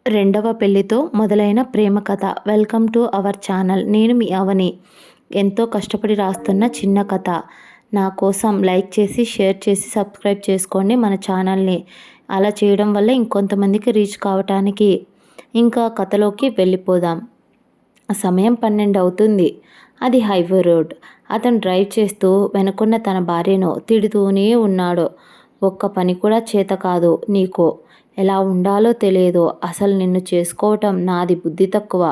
రెండవ పెళ్లితో మొదలైన ప్రేమ కథ. Welcome to our channel. నేను మీ అవని. ఎంతో కష్టపడి రాస్తున్న చిన్న కథ. నా కోసం లైక్ చేసి, షేర్ చేసి, సబ్స్క్రైబ్ చేసుకోండి మన ఛానల్ని. అలా చేయడం వల్ల ఇంకొంతమందికి రీచ్ కావటానికి. ఇంకా కథలోకి వెళ్ళిపోదాం. సమయం 12 అవుతుంది. అది హైవే రోడ్. అతను డ్రైవ్ చేస్తూ వెనుకున్న తన భార్యను తిడుతూనే ఉన్నాడు. ఒక్క పని కూడా చేత కాదు నీకు. ఎలా ఉండాలో తెలియదు. అసలు నిన్ను చేసుకోవటం నాది బుద్ధి తక్కువ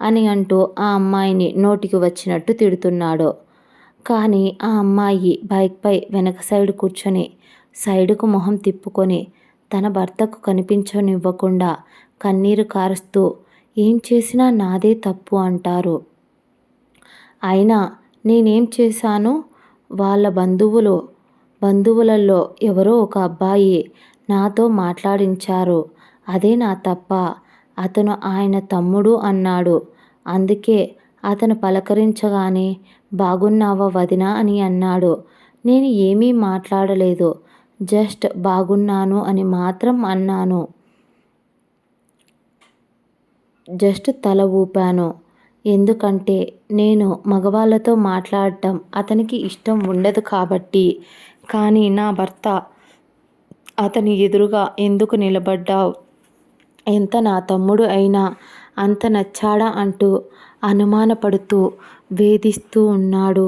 అని అంటూ ఆ అమ్మాయిని నోటికి వచ్చినట్టు తిడుతున్నాడు. కానీ ఆ అమ్మాయి బైక్పై వెనక సైడ్ కూర్చొని సైడుకు మొహం తిప్పుకొని తన భర్తకు కనిపించనివ్వకుండా కన్నీరు కారుస్తూ ఏం చేసినా నాదే తప్పు అంటారు. అయినా నేనేం చేశాను? వాళ్ళ బంధువులలో ఎవరో ఒక అబ్బాయి నాతో మాట్లాడించారు. అదే నా తప్ప? అతను ఆయన తమ్ముడు అన్నాడు. అందుకే అతను పలకరించగానే బాగున్నావా వదినా అని అన్నాడు. నేను ఏమీ మాట్లాడలేదు. జస్ట్ బాగున్నాను అని మాత్రం అన్నాను. జస్ట్ తల ఊపాను. ఎందుకంటే నేను మగవాళ్ళతో మాట్లాడటం అతనికి ఇష్టం ఉండదు కాబట్టి. కానీ నా భర్త అతని ఎదురుగా ఎందుకు నిలబడ్డావు? ఎంత నా తమ్ముడు అయినా అంత నచ్చాడా అంటూ అనుమానపడుతూ వేధిస్తూ ఉన్నాడు.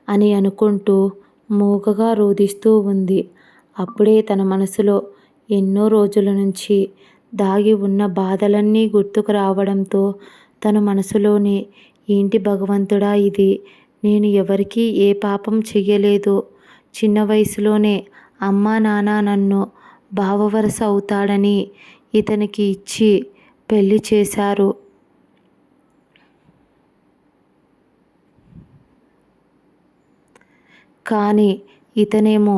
అని అనుకుంటూ మూగగా రోదిస్తూ ఉంది. అప్పుడే తన మనసులో ఎన్నో రోజుల నుంచి దాగి ఉన్న బాధలన్నీ గుర్తుకు రావడంతో తన మనసులోనే ఏంటి భగవంతుడా ఇది? నేను ఎవరికీ ఏ పాపం చెయ్యలేదు. చిన్న వయసులోనే అమ్మా నాన్న నన్ను బావవరస అవుతాడని ఇతనికి ఇచ్చి పెళ్లి చేశారు. కానీ ఇతనేమో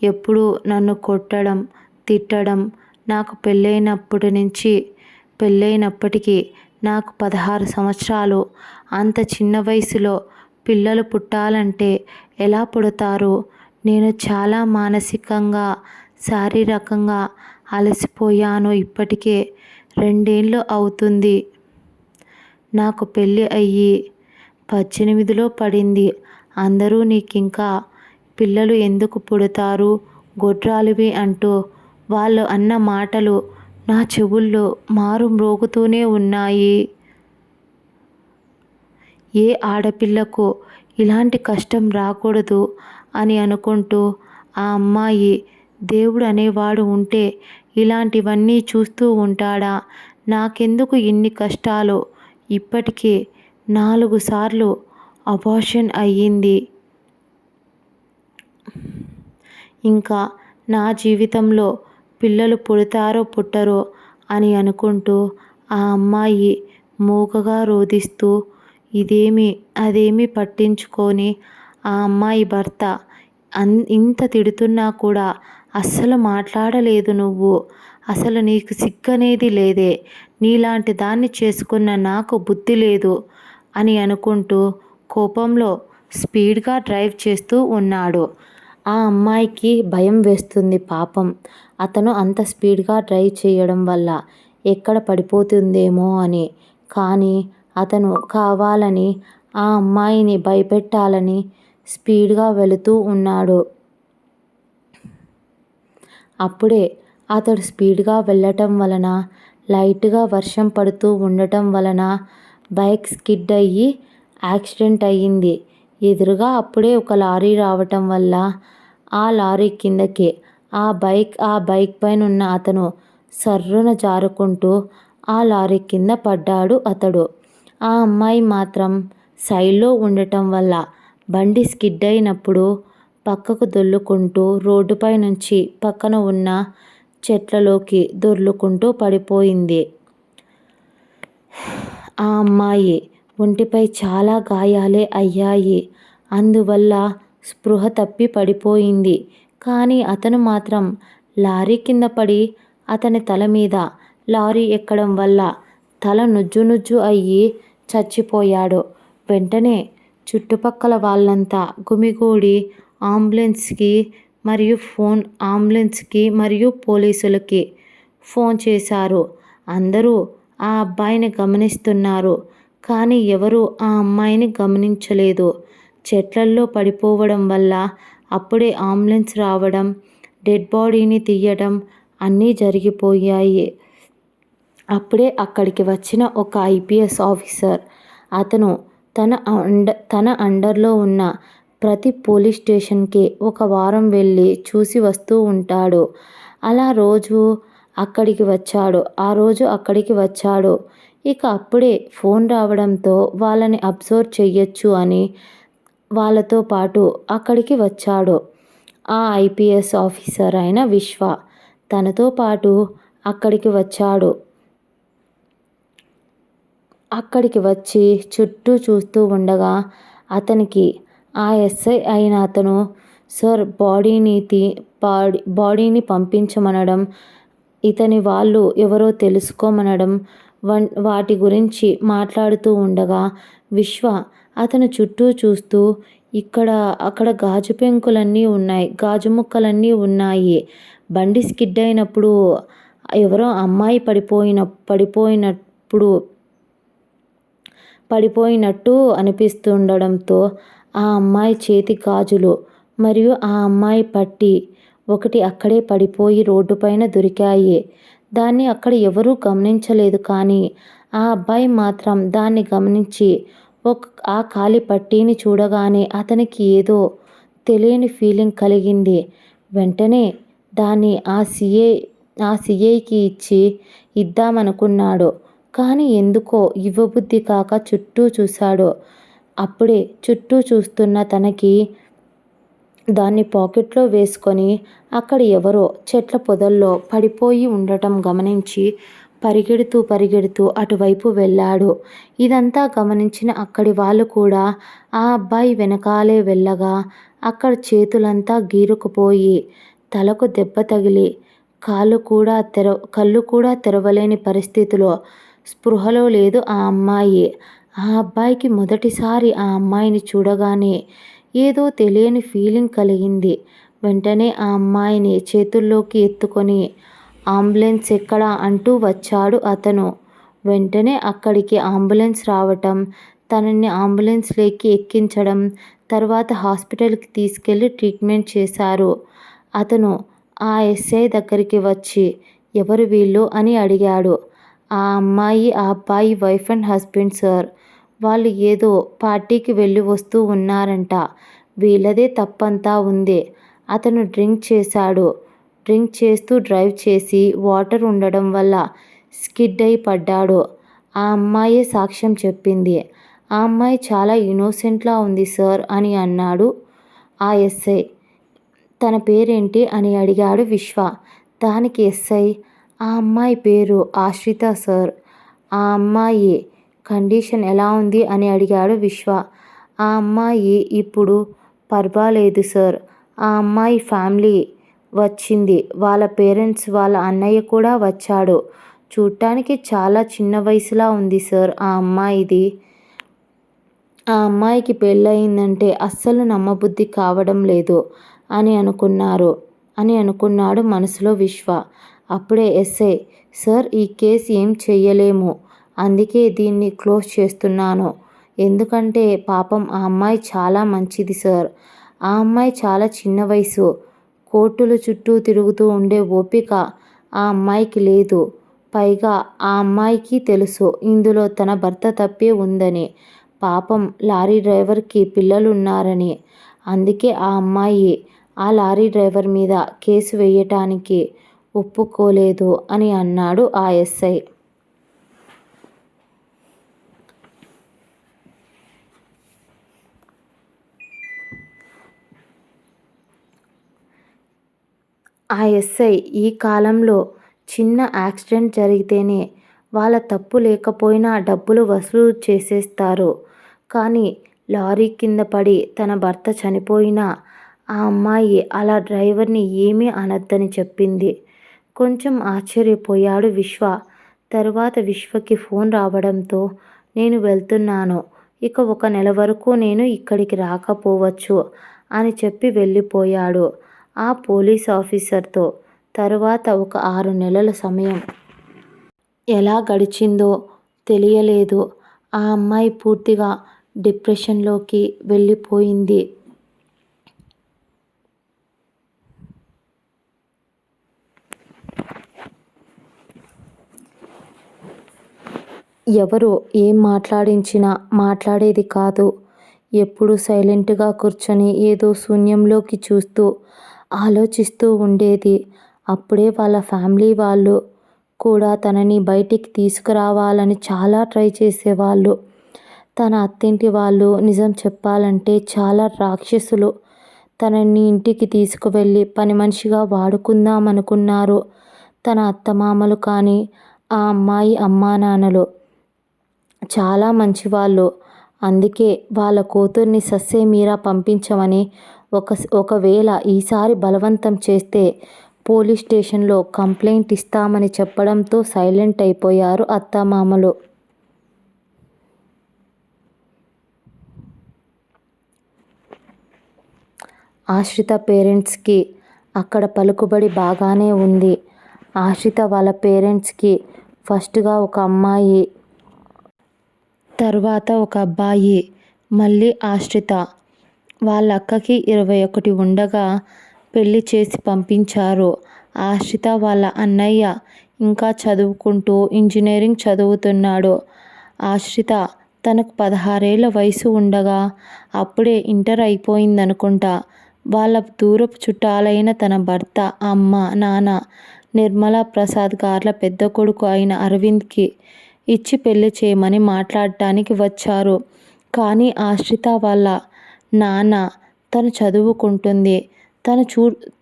ఎప్పుడూ నన్ను కొట్టడం, తిట్టడం. నాకు పెళ్ళైనప్పటికీ నాకు 16 సంవత్సరాలు. అంత చిన్న వయసులో పిల్లలు పుట్టాలంటే ఎలా పుడతారు? నేను చాలా మానసికంగా, శారీరకంగా అలసిపోయాను. ఇప్పటికే 2 ఏళ్ళు అవుతుంది నాకు పెళ్ళి అయ్యి. 18లో పడింది. అందరూ నీకింకా పిల్లలు ఎందుకు పుడతారు గొడ్రాలివి అంటూ వాళ్ళు అన్న మాటలు నా చెవుల్లో మారు మ్రోగుతూనే ఉన్నాయి. ఏ ఆడపిల్లకు ఇలాంటి కష్టం రాకూడదు అని అనుకుంటూ ఆ అమ్మాయి దేవుడు అనేవాడు ఉంటే ఇలాంటివన్నీ చూస్తూ ఉంటాడా? నాకెందుకు ఇన్ని కష్టాలు? ఇప్పటికే 4 సార్లు అబార్షన్ అయ్యింది. ఇంకా నా జీవితంలో పిల్లలు పుడతారో పుట్టరో అని అనుకుంటూ ఆ అమ్మాయి మూగగా రోదిస్తూ ఇదేమీ అదేమీ పట్టించుకొని ఆ అమ్మాయి భర్త ఇంత తిడుతున్నా కూడా అస్సలు మాట్లాడలేదు. నువ్వు అసలు నీకు సిగ్గనేది లేదే? నీలాంటి దాన్ని చేసుకున్న నాకు బుద్ధి లేదు అని అనుకుంటూ కోపంలో స్పీడ్గా డ్రైవ్ చేస్తూ ఉన్నాడు. ఆ అమ్మాయికి భయం వేస్తుంది పాపం. అతను అంత స్పీడ్గా డ్రైవ్ చేయడం వల్ల ఎక్కడ పడిపోతుందేమో అని. కానీ అతను కావాలని ఆ అమ్మాయిని భయపెట్టాలని స్పీడ్గా వెళుతూ ఉన్నాడు. అప్పుడే అతడు స్పీడ్గా వెళ్ళటం వలన, లైట్గా వర్షం పడుతూ ఉండటం వలన బైక్ స్కిడ్ అయ్యి యాక్సిడెంట్ అయ్యింది. ఎదురుగా అప్పుడే ఒక లారీ రావటం వల్ల ఆ లారీ కిందకి ఆ బైక్ పైన ఉన్న అతను సర్రున జారుకుంటూ ఆ లారీ కింద పడ్డాడు అతడు. ఆ అమ్మాయి మాత్రం సైడ్లో ఉండటం వల్ల బండి స్కిడ్ అయినప్పుడు పక్కకు దొర్లుకుంటూ రోడ్డుపై నుంచి పక్కన ఉన్న చెట్లలోకి దొర్లుకుంటూ పడిపోయింది. ఆ అమ్మాయి ఒంటిపై చాలా గాయాలే అయ్యాయి. అందువల్ల స్పృహ తప్పి పడిపోయింది. కానీ అతను మాత్రం లారీ కింద పడి అతని తల మీద లారీ ఎక్కడం వల్ల తల నుజ్జు నుజ్జు అయ్యి చచ్చిపోయాడు. వెంటనే చుట్టుపక్కల వాళ్ళంతా గుమిగూడి అంబులెన్స్కి మరియు అంబులెన్స్కి మరియు పోలీసులకి ఫోన్ చేశారు. అందరూ ఆ అబ్బాయిని గమనిస్తున్నారు. కానీ ఎవరూ ఆ అమ్మాయిని గమనించలేదు. చెట్లల్లో పడిపోవడం వల్ల అప్పుడే అంబులెన్స్ రావడం, డెడ్ బాడీని తీయడం అన్నీ జరిగిపోయాయి. అప్పుడే అక్కడికి వచ్చిన ఒక ఐపీఎస్ ఆఫీసర్ అతను తన అండర్లో ఉన్న ప్రతి పోలీస్ స్టేషన్కి ఒక వారం వెళ్ళి చూసి వస్తూ ఉంటాడు. అలా ఆ రోజు అక్కడికి వచ్చాడు. ఇక అప్పుడే ఫోన్ రావడంతో వాళ్ళని అబ్జర్వ్ చెయ్యొచ్చు అని వాళ్ళతో పాటు అక్కడికి వచ్చాడు. ఆ ఐపీఎస్ ఆఫీసర్ అయిన విశ్వ తనతో పాటు అక్కడికి వచ్చాడు. అక్కడికి వచ్చి చుట్టూ చూస్తూ ఉండగా అతనికి ఆ ఎస్ఐ అయిన అతను, సార్ బాడీని పంపించమనడం, ఇతని వాళ్ళు ఎవరో తెలుసుకోమనడం వాటి గురించి మాట్లాడుతూ ఉండగా విశ్వ అతను చుట్టూ చూస్తూ అక్కడ గాజు పెంకులన్నీ ఉన్నాయి, గాజు ముక్కలన్నీ ఉన్నాయి. బండి స్కిడ్ అయినప్పుడు ఎవరో అమ్మాయి పడిపోయినట్టు అనిపిస్తుండడంతో ఆ అమ్మాయి చేతి గాజులు మరియు ఆ అమ్మాయి పట్టి ఒకటి అక్కడే పడిపోయి రోడ్డుపైన దొరికాయి. దాన్ని అక్కడ ఎవరూ గమనించలేదు. కానీ ఆ అబ్బాయి మాత్రం దాన్ని గమనించి ఆ ఖాళీ పట్టీని చూడగానే అతనికి ఏదో తెలియని ఫీలింగ్ కలిగింది. వెంటనే దాన్ని ఆ సిఐకి ఇద్దామనుకున్నాడు. కానీ ఎందుకో ఇవ్వబుద్ధి కాక చుట్టూ చూశాడు. అప్పుడే చుట్టూ చూస్తున్న తనకి దాన్ని పాకెట్లో వేసుకొని అక్కడ ఎవరో చెట్ల పొదల్లో పడిపోయి ఉండటం గమనించి పరిగెడుతూ అటువైపు వెళ్ళాడు. ఇదంతా గమనించిన అక్కడి వాళ్ళు కూడా ఆ అబ్బాయి వెనకాలే వెళ్ళగా అక్కడ చేతులంతా గీరుకుపోయి తలకు దెబ్బ తగిలి కళ్ళు కూడా తెరవలేని పరిస్థితిలో స్పృహలో లేదు ఆ అమ్మాయి. ఆ అబ్బాయికి మొదటిసారి ఆ అమ్మాయిని చూడగానే ఏదో తెలియని ఫీలింగ్ కలిగింది. వెంటనే ఆ అమ్మాయిని చేతుల్లోకి ఎత్తుకొని అంబులెన్స్ ఎక్కడా అంటూ వచ్చాడు అతను. వెంటనే అక్కడికి అంబులెన్స్ రావటం, తనని అంబులెన్స్లోకి ఎక్కించడం, తర్వాత హాస్పిటల్కి తీసుకెళ్ళి ట్రీట్మెంట్ చేశారు. అతను ఆ ఎస్ఐ దగ్గరికి వచ్చి ఎవరు వీళ్ళు అని అడిగాడు. ఆ అబ్బాయి వైఫ్ అండ్ హస్బెండ్ సార్. వాళ్ళు ఏదో పార్టీకి వెళ్ళి వస్తూ ఉన్నారంట. వీళ్ళదే తప్పంతా ఉంది. అతను డ్రింక్ చేశాడు. డ్రింక్ చేస్తూ డ్రైవ్ చేసి వాటర్ ఉండడం వల్ల స్కిడ్ అయి పడ్డాడు. ఆ అమ్మాయే సాక్ష్యం చెప్పింది. ఆ అమ్మాయి చాలా ఇన్నోసెంట్లా ఉంది సార్ అని అన్నాడు ఆ ఎస్ఐ. తన పేరేంటి అని అడిగాడు విశ్వ. దానికి ఎస్ఐ, ఆ అమ్మాయి పేరు ఆశ్రిత సార్. ఆ అమ్మాయి కండిషన్ ఎలా ఉంది అని అడిగాడు విశ్వ. ఆ అమ్మాయి ఇప్పుడు పర్వాలేదు సార్. ఆ అమ్మాయి ఫ్యామిలీ వచ్చింది. వాళ్ళ పేరెంట్స్, వాళ్ళ అన్నయ్య కూడా వచ్చాడు. చూడటానికి చాలా చిన్న వయసులా ఉంది సార్ ఆ అమ్మాయిది. ఆ అమ్మాయికి పెళ్ళయిందంటే అస్సలు నమ్మబుద్ధి కావడం లేదు అని అనుకున్నాడు మనసులో విశ్వ. అప్పుడే ఎస్ఐ, సార్ ఈ కేసు ఏం చెయ్యలేము. అందుకే దీన్ని క్లోజ్ చేస్తున్నాను. ఎందుకంటే పాపం ఆ అమ్మాయి చాలా మంచిది సార్. ఆ అమ్మాయి చాలా చిన్న వయసు. కోర్టుల చుట్టూ తిరుగుతూ ఉండే ఓపిక ఆ అమ్మాయికి లేదు. పైగా ఆ అమ్మాయికి తెలుసు ఇందులో తన భర్త తప్పే ఉందని. పాపం లారీ డ్రైవర్కి పిల్లలున్నారని. అందుకే ఆ అమ్మాయి ఆ లారీ డ్రైవర్ మీద కేసు వేయటానికి ఒప్పుకోలేదు అని అన్నాడు ఆ ఎస్ఐ. ఆ ఎస్ఐ ఈ కాలంలో చిన్న యాక్సిడెంట్ జరిగితేనే వాళ్ళ తప్పు లేకపోయినా డబ్బులు వసూలు చేసేస్తారు. కానీ లారీ కింద పడి తన భర్త చనిపోయినా ఆ అమ్మాయి అలా డ్రైవర్ని ఏమీ అనొద్దని చెప్పింది. కొంచెం ఆశ్చర్యపోయాడు విశ్వ. తరువాత విశ్వకి ఫోన్ రావడంతో నేను వెళ్తున్నాను. ఇక 1 నెల వరకు నేను ఇక్కడికి రాకపోవచ్చు అని చెప్పి వెళ్ళిపోయాడు. ఆ పోలీస్ ఆఫీసర్తో. తరువాత ఒక 6 నెలల సమయం ఎలా గడిచిందో తెలియలేదు. ఆ అమ్మాయి పూర్తిగా డిప్రెషన్లోకి వెళ్ళిపోయింది. ఎవరు ఏం మాట్లాడించినా మాట్లాడేది కాదు. ఎప్పుడూ సైలెంట్గా కూర్చొని ఏదో శూన్యంలోకి చూస్తూ ఆలోచిస్తూ ఉండేది. అప్పుడే వాళ్ళ ఫ్యామిలీ వాళ్ళు కూడా తనని బయటికి తీసుకురావాలని చాలా ట్రై చేసేవాళ్ళు. తన అత్తింటి వాళ్ళు నిజం చెప్పాలంటే చాలా రాక్షసులు. తనని ఇంటికి తీసుకువెళ్ళి పని మనిషిగా వాడుకుందామనుకున్నారు. తన అత్తమామలు కానీ ఆ అమ్మాయి అమ్మానాన్నలు చాలా మంచివాళ్ళు. అందుకే వాళ్ళ కూతుర్ని ససేమిరా పంపించమని, ఒకవేళ ఈసారి బలవంతం చేస్తే పోలీస్ స్టేషన్లో కంప్లైంట్ ఇస్తామని చెప్పడంతో సైలెంట్ అయిపోయారు అత్తమామలు. ఆశ్రిత పేరెంట్స్కి అక్కడ పలుకుబడి బాగానే ఉంది. ఆశ్రిత వాళ్ళ పేరెంట్స్కి ఫస్ట్గా ఒక అమ్మాయి, తర్వాత ఒక అబ్బాయి. మళ్ళీ ఆశ్రిత వాళ్ళ అక్కకి 21 ఉండగా పెళ్లి చేసి పంపించారు. ఆశ్రిత వాళ్ళ అన్నయ్య ఇంకా చదువుకుంటూ ఇంజనీరింగ్ చదువుతున్నాడు. ఆశ్రిత తనకు 16 ఏళ్ల వయసు ఉండగా అప్పుడే ఇంటర్ అయిపోయిందనుకుంటా. వాళ్ళ దూరపు చుట్టాలైన తన భర్త, అమ్మ, నాన్న నిర్మలా ప్రసాద్ గార్ల పెద్ద కొడుకు అయిన అరవింద్కి ఇచ్చి పెళ్లి చేయమని మాట్లాడటానికి వచ్చారు. కానీ ఆశ్రిత వాళ్ళ నాన్న తను చదువుకుంటుంది,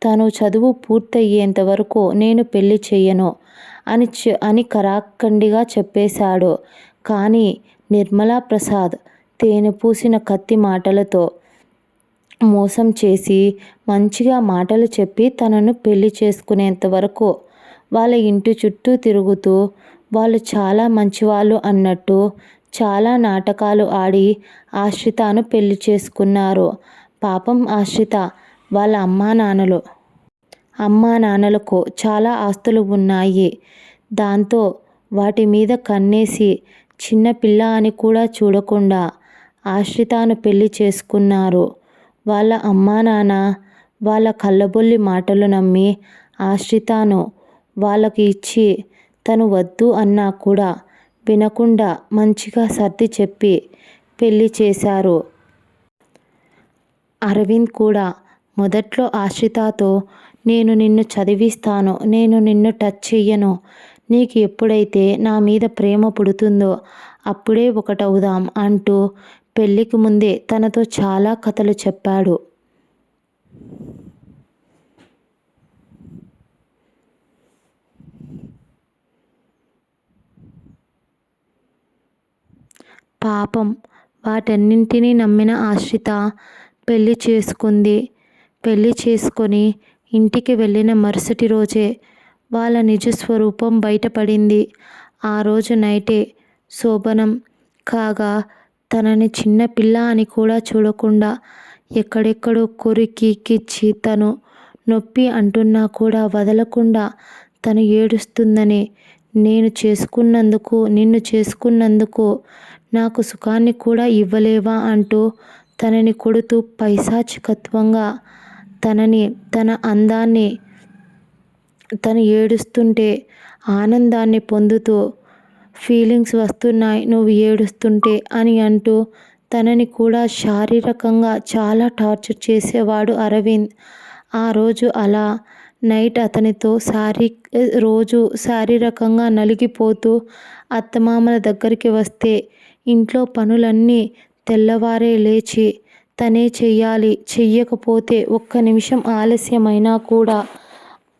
తను చదువు పూర్తయ్యేంత వరకు నేను పెళ్లి చెయ్యను అని కరాఖండిగా చెప్పేశాడు. కానీ నిర్మలా ప్రసాద్ తేనె పూసిన కత్తి మాటలతో మోసం చేసి మంచిగా మాటలు చెప్పి తనను పెళ్లి చేసుకునేంత వరకు వాళ్ళ ఇంటి చుట్టూ తిరుగుతూ వాళ్ళు చాలా మంచివాళ్ళు అన్నట్టు చాలా నాటకాలు ఆడి ఆశ్రితను పెళ్లి చేసుకున్నారు. పాపం ఆశ్రిత వాళ్ళ అమ్మానాన్నలకు చాలా ఆస్తులు ఉన్నాయి. దాంతో వాటి మీద కన్నేసి చిన్నపిల్ల అని కూడా చూడకుండా ఆశ్రితను పెళ్లి చేసుకున్నారు. వాళ్ళ అమ్మానాన్న వాళ్ళ కల్లబొల్లి మాటలు నమ్మి ఆశ్రితను వాళ్ళకి ఇచ్చి తను వద్దు అన్నా కూడా వినకుండా మంచిగా సర్ది చెప్పి పెళ్లి చేశారు. అరవింద్ కూడా మొదట్లో ఆశ్రితతో నేను నిన్ను చదివిస్తాను, నేను నిన్ను టచ్ చెయ్యను, నీకు ఎప్పుడైతే నా మీద ప్రేమ పుడుతుందో అప్పుడే ఒకటవుదాం అంటూ పెళ్లికి ముందే తనతో చాలా కథలు చెప్పాడు. పాపం వాటన్నింటినీ నమ్మిన ఆశ్రిత పెళ్లి చేసుకుంది. పెళ్లి చేసుకొని ఇంటికి వెళ్ళిన మరుసటి రోజే వాళ్ళ నిజస్వరూపం బయటపడింది. ఆ రోజు నైటే శోభనం కాగా తనని చిన్నపిల్ల అని కూడా చూడకుండా ఎక్కడెక్కడో కొరికి కిచ్చి తను నొప్పి అంటున్నా కూడా వదలకుండా తను ఏడుస్తుందని, నిన్ను చేసుకున్నందుకు నాకు సుఖాన్ని కూడా ఇవ్వలేవా అంటూ తనని కొడుతూ పైశాచికత్వంగా తన అందాన్ని తను ఏడుస్తుంటే ఆనందాన్ని పొందుతూ ఫీలింగ్స్ వస్తున్నాయి నువ్వు ఏడుస్తుంటే అని అంటూ తనని కూడా శారీరకంగా చాలా టార్చర్ చేసేవాడు అరవింద్. ఆ రోజు అలా నైట్ అతనితో రోజు శారీరకంగా నలిగిపోతూ అత్తమామల దగ్గరికి వస్తే ఇంట్లో పనులన్నీ తెల్లవారే లేచి తనే చెయ్యాలి. చెయ్యకపోతే ఒక్క నిమిషం ఆలస్యమైనా కూడా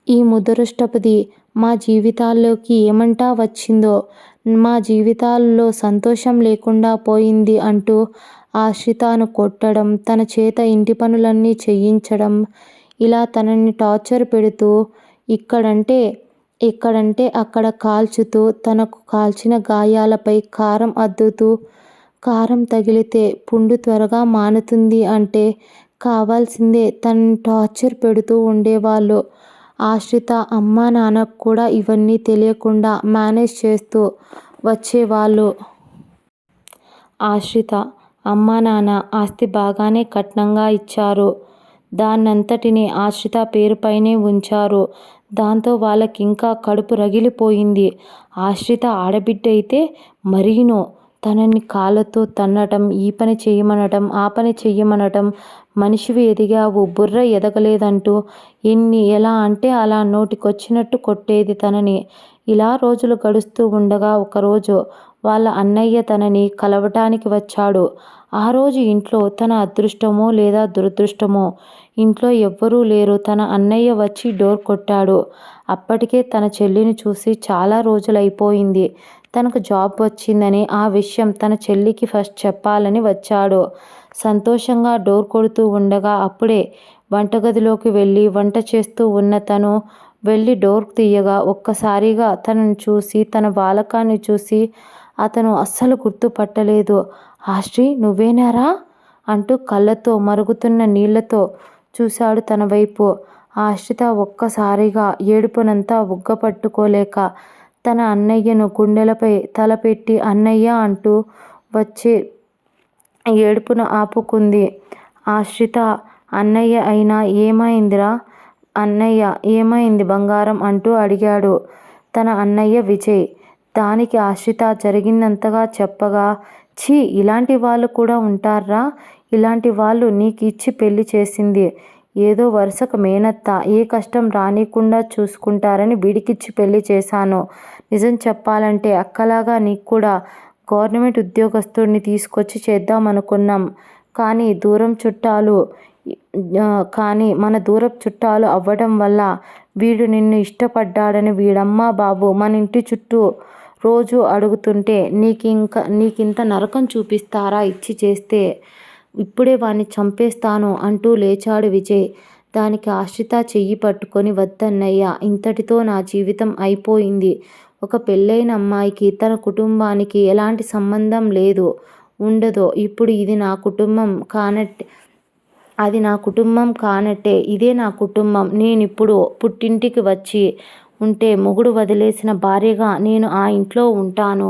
ఈ ముదరష్టపది మా జీవితాల్లోకి ఏమంటా వచ్చిందో, మా జీవితాల్లో సంతోషం లేకుండా పోయింది అంటూ ఆశ్రితను కొట్టడం, తన చేత ఇంటి పనులన్నీ చేయించడం, ఇలా తనని టార్చర్ పెడుతూ ఎక్కడంటే అక్కడ కాల్చుతూ తనకు కాల్చిన గాయాలపై కారం అద్దుతూ కారం తగిలితే పుండు త్వరగా మానుతుంది అంటే కావాల్సిందే తనని టార్చర్ పెడుతూ ఉండేవాళ్ళు. ఆశ్రిత అమ్మా నాన్నకు కూడా ఇవన్నీ తెలియకుండా మేనేజ్ చేస్తూ వచ్చేవాళ్ళు. ఆశ్రిత అమ్మా నాన్న ఆస్తి బాగానే కట్నంగా ఇచ్చారు. దాన్నంతటినీ ఆశ్రిత పేరుపైనే ఉంచారు. దాంతో వాళ్ళకింకా కడుపు రగిలిపోయింది. ఆశ్రిత ఆడబిడ్డ అయితే మరీనూ తనని కాళ్ళతో తన్నటం, ఈ పని చెయ్యమనటం, ఆ పని చెయ్యమనటం, మనిషివి ఎదిగావు బుర్ర ఎదగలేదంటూ ఎలా అంటే అలా నోటికొచ్చినట్టు కొట్టేది తనని. ఇలా రోజులు గడుస్తూ ఉండగా ఒకరోజు వాళ్ళ అన్నయ్య తనని కలవటానికి వచ్చాడు. ఆ రోజు ఇంట్లో తన అదృష్టమో లేదా దురదృష్టమో ఇంట్లో ఎవ్వరూ లేరు. తన అన్నయ్య వచ్చి డోర్ కొట్టాడు. అప్పటికే తన చెల్లిని చూసి చాలా రోజులైపోయింది. తనకు జాబ్ వచ్చిందని ఆ విషయం తన చెల్లికి ఫస్ట్ చెప్పాలని వచ్చాడు. సంతోషంగా డోర్ కొడుతూ ఉండగా అప్పుడే వంటగదిలోకి వెళ్ళి వంట చేస్తూ ఉన్న తను వెళ్ళి డోర్ తీయగా ఒక్కసారిగా తనను చూసి తన బాలకాన్ని చూసి అతను అస్సలు గుర్తుపట్టలేదు. ఆశ్రీ నువ్వేనారా అంటూ కళ్ళతో మరుగుతున్న నీళ్లతో చూశాడు తన వైపు. ఆశ్రిత ఒక్కసారిగా ఏడుపునంతా ఉగ్గపట్టుకోలేక తన అన్నయ్యను గుండెలపై తలపెట్టి అన్నయ్య అంటూ వచ్చే ఏడుపును ఆపుకుంది. ఆశ్రిత అన్నయ్య అయినా ఏమైందిరా అన్నయ్య ఏమైంది బంగారం అంటూ అడిగాడు తన అన్నయ్య విజయ్. దానికి ఆశ్రిత జరిగిందంతగా చెప్పగా, ఛీ ఇలాంటి వాళ్ళు కూడా ఉంటారా, ఇలాంటి వాళ్ళు నీకు ఇచ్చి పెళ్లి చేసింది ఏదో వరుసకు మేనత్త, ఏ కష్టం రానీకుండా చూసుకుంటారని వీడికిచ్చి పెళ్లి చేశాను. నిజం చెప్పాలంటే అక్కలాగా నీకు కూడా గవర్నమెంట్ ఉద్యోగస్తుడిని తీసుకొచ్చి చేద్దామనుకున్నాం. కానీ మన దూరపు చుట్టాలు అవ్వడం వల్ల వీడు నిన్ను ఇష్టపడ్డాడని వీడమ్మా బాబు మన ఇంటి చుట్టూ రోజు అడుగుతుంటే నీకింత నరకం చూపిస్తారా ఇచ్చి చేస్తే, ఇప్పుడే వాణ్ణి చంపేస్తాను అంటూ లేచాడు విజయ్. దానికి ఆశ్రిత చెయ్యి పట్టుకొని వద్దన్నయ్య, ఇంతటితో నా జీవితం అయిపోయింది. ఒక పెళ్ళైన అమ్మాయికి తన కుటుంబానికి ఎలాంటి సంబంధం లేదు, ఉండదో. ఇప్పుడు ఇది నా కుటుంబం కానట్టే, అది నా కుటుంబం కానట్టే ఇదే నా కుటుంబం. నేనిప్పుడు పుట్టింటికి వచ్చి ఉంటే మొగుడు వదిలేసిన భార్యగా నేను ఆ ఇంట్లో ఉంటాను.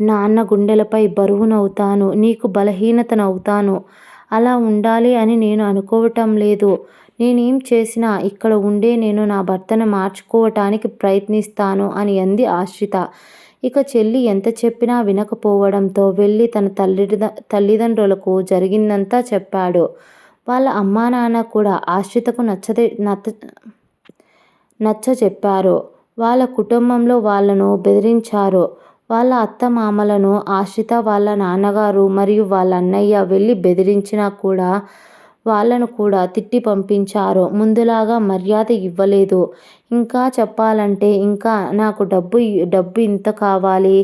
నాన్న గుండెలపై బరువునవుతాను, నీకు బలహీనతనవుతాను. అలా ఉండాలి అని నేను అనుకోవటం లేదు. నేనేం చేసినా ఇక్కడ ఉండే నేను నా భర్తను మార్చుకోవటానికి ప్రయత్నిస్తాను అని అంది ఆశ్రిత. ఇక చెల్లి ఎంత చెప్పినా వినకపోవడంతో వెళ్ళి తన తల్లిదండ్రులకు జరిగిందంతా చెప్పాడు. వాళ్ళ అమ్మానాన్న కూడా ఆశ్రితకు నచ్చచెప్పారు. వాళ్ళ కుటుంబంలో వాళ్ళను బెదిరించారు. వాళ్ళ అత్తమామలను ఆశ్రిత వాళ్ళ నాన్నగారు మరియు వాళ్ళ అన్నయ్య వెళ్ళి బెదిరించినా కూడా వాళ్ళను కూడా తిట్టి పంపించారు. ముందులాగా మర్యాద ఇవ్వలేదు. ఇంకా చెప్పాలంటే ఇంకా నాకు డబ్బు ఇంత కావాలి,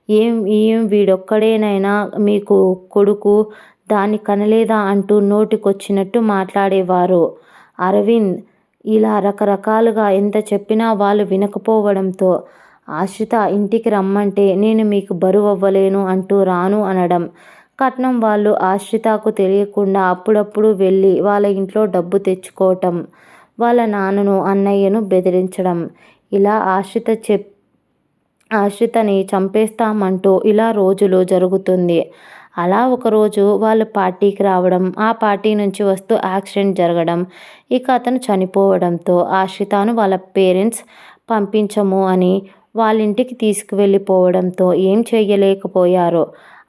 ఏం వీడొక్కడేనైనా మీకు కొడుకు, దాన్ని కనలేదా అంటూ నోటికొచ్చినట్టు మాట్లాడేవారు. అరవింద్ ఇలా రకరకాలుగా ఎంత చెప్పినా వాళ్ళు వినకపోవడంతో ఆశ్రిత ఇంటికి రమ్మంటే నేను మీకు బరువవ్వలేను అంటూ రాను అనడం, కట్నం వాళ్ళు ఆశ్రితకు తెలియకుండా అప్పుడప్పుడు వెళ్ళి వాళ్ళ ఇంట్లో డబ్బు తెచ్చుకోవటం, వాళ్ళ నాన్నను అన్నయ్యను బెదిరించడం, ఇలా ఆశ్రితని చంపేస్తామంటూ ఇలా రోజులు జరుగుతుంది. అలా ఒకరోజు వాళ్ళు పార్టీకి రావడం, ఆ పార్టీ నుంచి వస్తూ యాక్సిడెంట్ జరగడం, ఇక అతను చనిపోవడంతో ఆశ్రితను వాళ్ళ పేరెంట్స్ పంపించము అని వాళ్ళింటికి తీసుకువెళ్ళిపోవడంతో ఏం చెయ్యలేకపోయారు.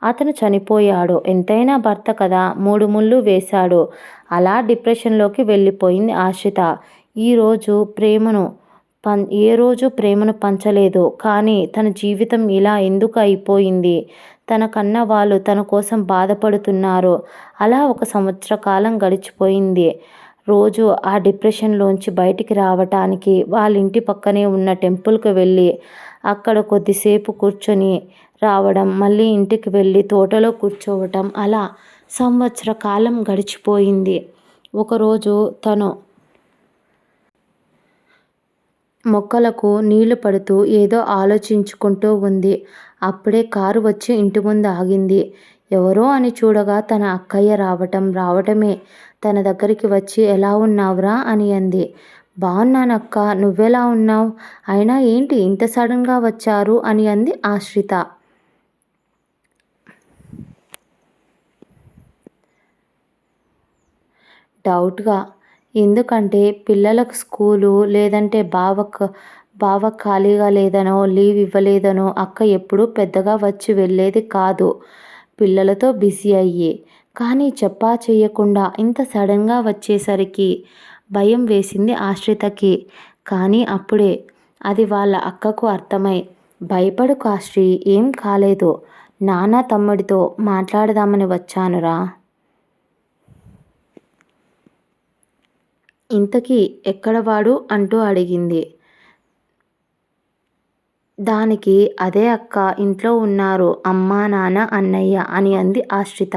అతను చనిపోయాడు. ఎంతైనా భర్త కదా, 3 ముళ్ళు వేశాడు. అలా డిప్రెషన్లోకి వెళ్ళిపోయింది ఆశ్రిత. ఏ రోజు ప్రేమను పంచలేదు. కానీ తన జీవితం ఇలా ఎందుకు అయిపోయింది, తన కన్న వాళ్ళు తన కోసం బాధపడుతున్నారు. అలా 1 సంవత్సర కాలం గడిచిపోయింది. రోజు ఆ డిప్రెషన్లోంచి బయటికి రావటానికి వాళ్ళ ఇంటి పక్కనే ఉన్న టెంపుల్కి వెళ్ళి అక్కడ కొద్దిసేపు కూర్చొని రావడం, మళ్ళీ ఇంటికి వెళ్ళి తోటలో కూర్చోవటం, అలా సంవత్సర కాలం గడిచిపోయింది. ఒకరోజు తను మొక్కలకు నీళ్లు పడుతూ ఏదో ఆలోచించుకుంటూ ఉంది. అప్పుడే కారు వచ్చి ఇంటి ముందు ఆగింది. ఎవరో అని చూడగా తన అక్కయ్య రావటమే తన దగ్గరికి వచ్చి ఎలా ఉన్నావురా అని అంది. బాగున్నానక్క, నువ్వెలా ఉన్నావు? అయినా ఏంటి ఇంత సడన్గా వచ్చారు అని అంది ఆశ్రిత. డౌట్గా. ఎందుకంటే పిల్లలకు స్కూలు లేదంటే బావ ఖాళీగా లేదనో లీవ్ ఇవ్వలేదనో అక్క ఎప్పుడూ పెద్దగా వచ్చి వెళ్ళేది కాదు పిల్లలతో బిజీ అయ్యి. కానీ చెప్పా చెయ్యకుండా ఇంత సడన్గా వచ్చేసరికి భయం వేసింది ఆశ్రితకి. కానీ అప్పుడే అది వాళ్ళ అక్కకు అర్థమై, భయపడు కాశ్రీ, ఏం కాలేదు, నాన్న తమ్ముడితో మాట్లాడదామని వచ్చానురా. ఇంతకీ ఎక్కడ వాడు అంటూ అడిగింది. దానికి అదే అక్క, ఇంట్లో ఉన్నారు అమ్మా నాన్న అన్నయ్య అని అంది ఆశ్రిత.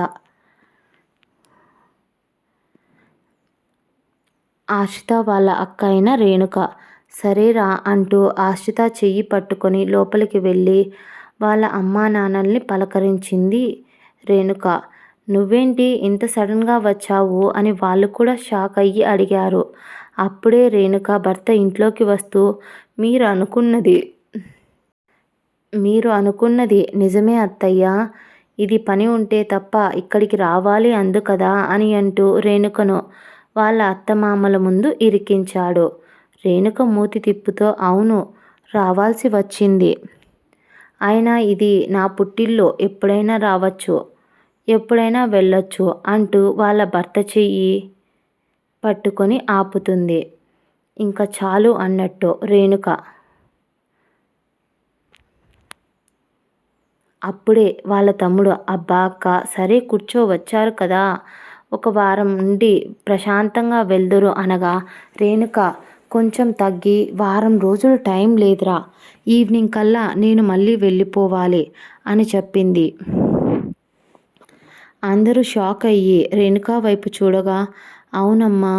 ఆశ్రిత వాళ్ళ అక్క అయిన రేణుక. సరేరా అంటూ ఆశ్రిత చెయ్యి పట్టుకొని లోపలికి వెళ్ళి వాళ్ళ అమ్మా నాన్నల్ని పలకరించింది రేణుక. నువ్వేంటి ఇంత సడన్గా వచ్చావు అని వాళ్ళు కూడా షాక్ అయ్యి అడిగారు. అప్పుడే రేణుక భర్త ఇంట్లోకి వస్తూ మీరు అనుకున్నది నిజమే అత్తయ్య, ఇది పని ఉంటే తప్ప ఇక్కడికి రావాలి అందుకదా అని అంటూ రేణుకను వాళ్ళ అత్తమామల ముందు ఇరికించాడు. రేణుక మూతి తిప్పుతో అవును, రావాల్సి వచ్చింది. అయినా ఇది నా పుట్టిల్లు, ఎప్పుడైనా రావచ్చు, ఎప్పుడైనా వెళ్ళొచ్చు అంటూ వాళ్ళ భర్త చెయ్యి పట్టుకొని ఆపుతుంది. ఇంకా చాలు అన్నట్టు రేణుక. అప్పుడే వాళ్ళ తమ్ముడు అబ్బా అక్క, సరే కూర్చో, వచ్చారు కదా, ఒక వారం నుండి ప్రశాంతంగా వెళ్దురు అనగా రేణుక కొంచెం తగ్గి, వారం రోజులు టైం లేదురా, ఈవినింగ్ కల్లా నేను మళ్ళీ వెళ్ళిపోవాలి అని చెప్పింది. అందరూ షాక్ అయ్యి రేణుక వైపు చూడగా అవునమ్మా,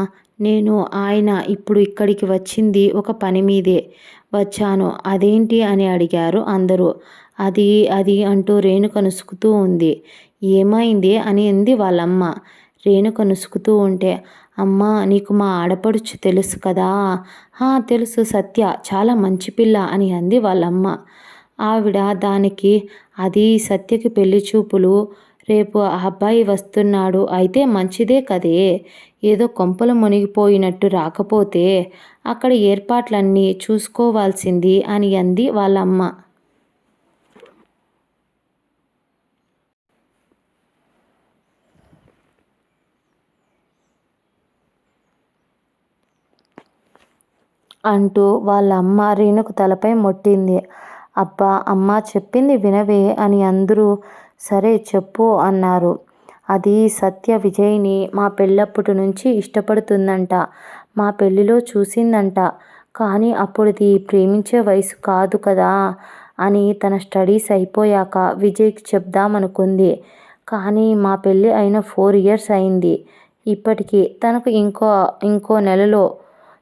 ఆయన ఇప్పుడు ఇక్కడికి వచ్చింది ఒక పని మీదే వచ్చాను, అదేంటి అని అడిగారు అందరూ. అది అంటూ రేణుక నుసుకుతూ ఉంది. ఏమైంది అని అంది వాళ్ళమ్మ. రేణుక నుసుకుతూ ఉంటే అమ్మా, నీకు మా ఆడపడుచు తెలుసు కదా? తెలుసు సత్య, చాలా మంచి పిల్ల అని అంది వాళ్ళమ్మ. ఆవిడ దానికి అది సత్యకి పెళ్లి చూపులు, రేపు ఆ అబ్బాయి వస్తున్నాడు, అయితే మంచిదే కదే, ఏదో కొంపలు మునిగిపోయినట్టు రాకపోతే అక్కడ ఏర్పాట్లన్నీ చూసుకోవాల్సింది అని అంది వాళ్ళమ్మ. అంటూ వాళ్ళ అమ్మ రేణుకు తలపై మొట్టింది. అబ్బా అమ్మ, చెప్పింది వినవే అని అందరూ సరే చెప్పు అన్నారు. అది సత్య విజయ్ని మా పెళ్ళప్పటి నుంచి ఇష్టపడుతుందంట, మా పెళ్ళిలో చూసిందంట, కానీ అప్పుడుది ప్రేమించే వయసు కాదు కదా అని తన స్టడీస్ అయిపోయాక విజయ్కి చెప్దామనుకుంది. కానీ మా పెళ్ళి అయిన 4 years అయింది. ఇప్పటికి తనకు ఇంకో నెలలో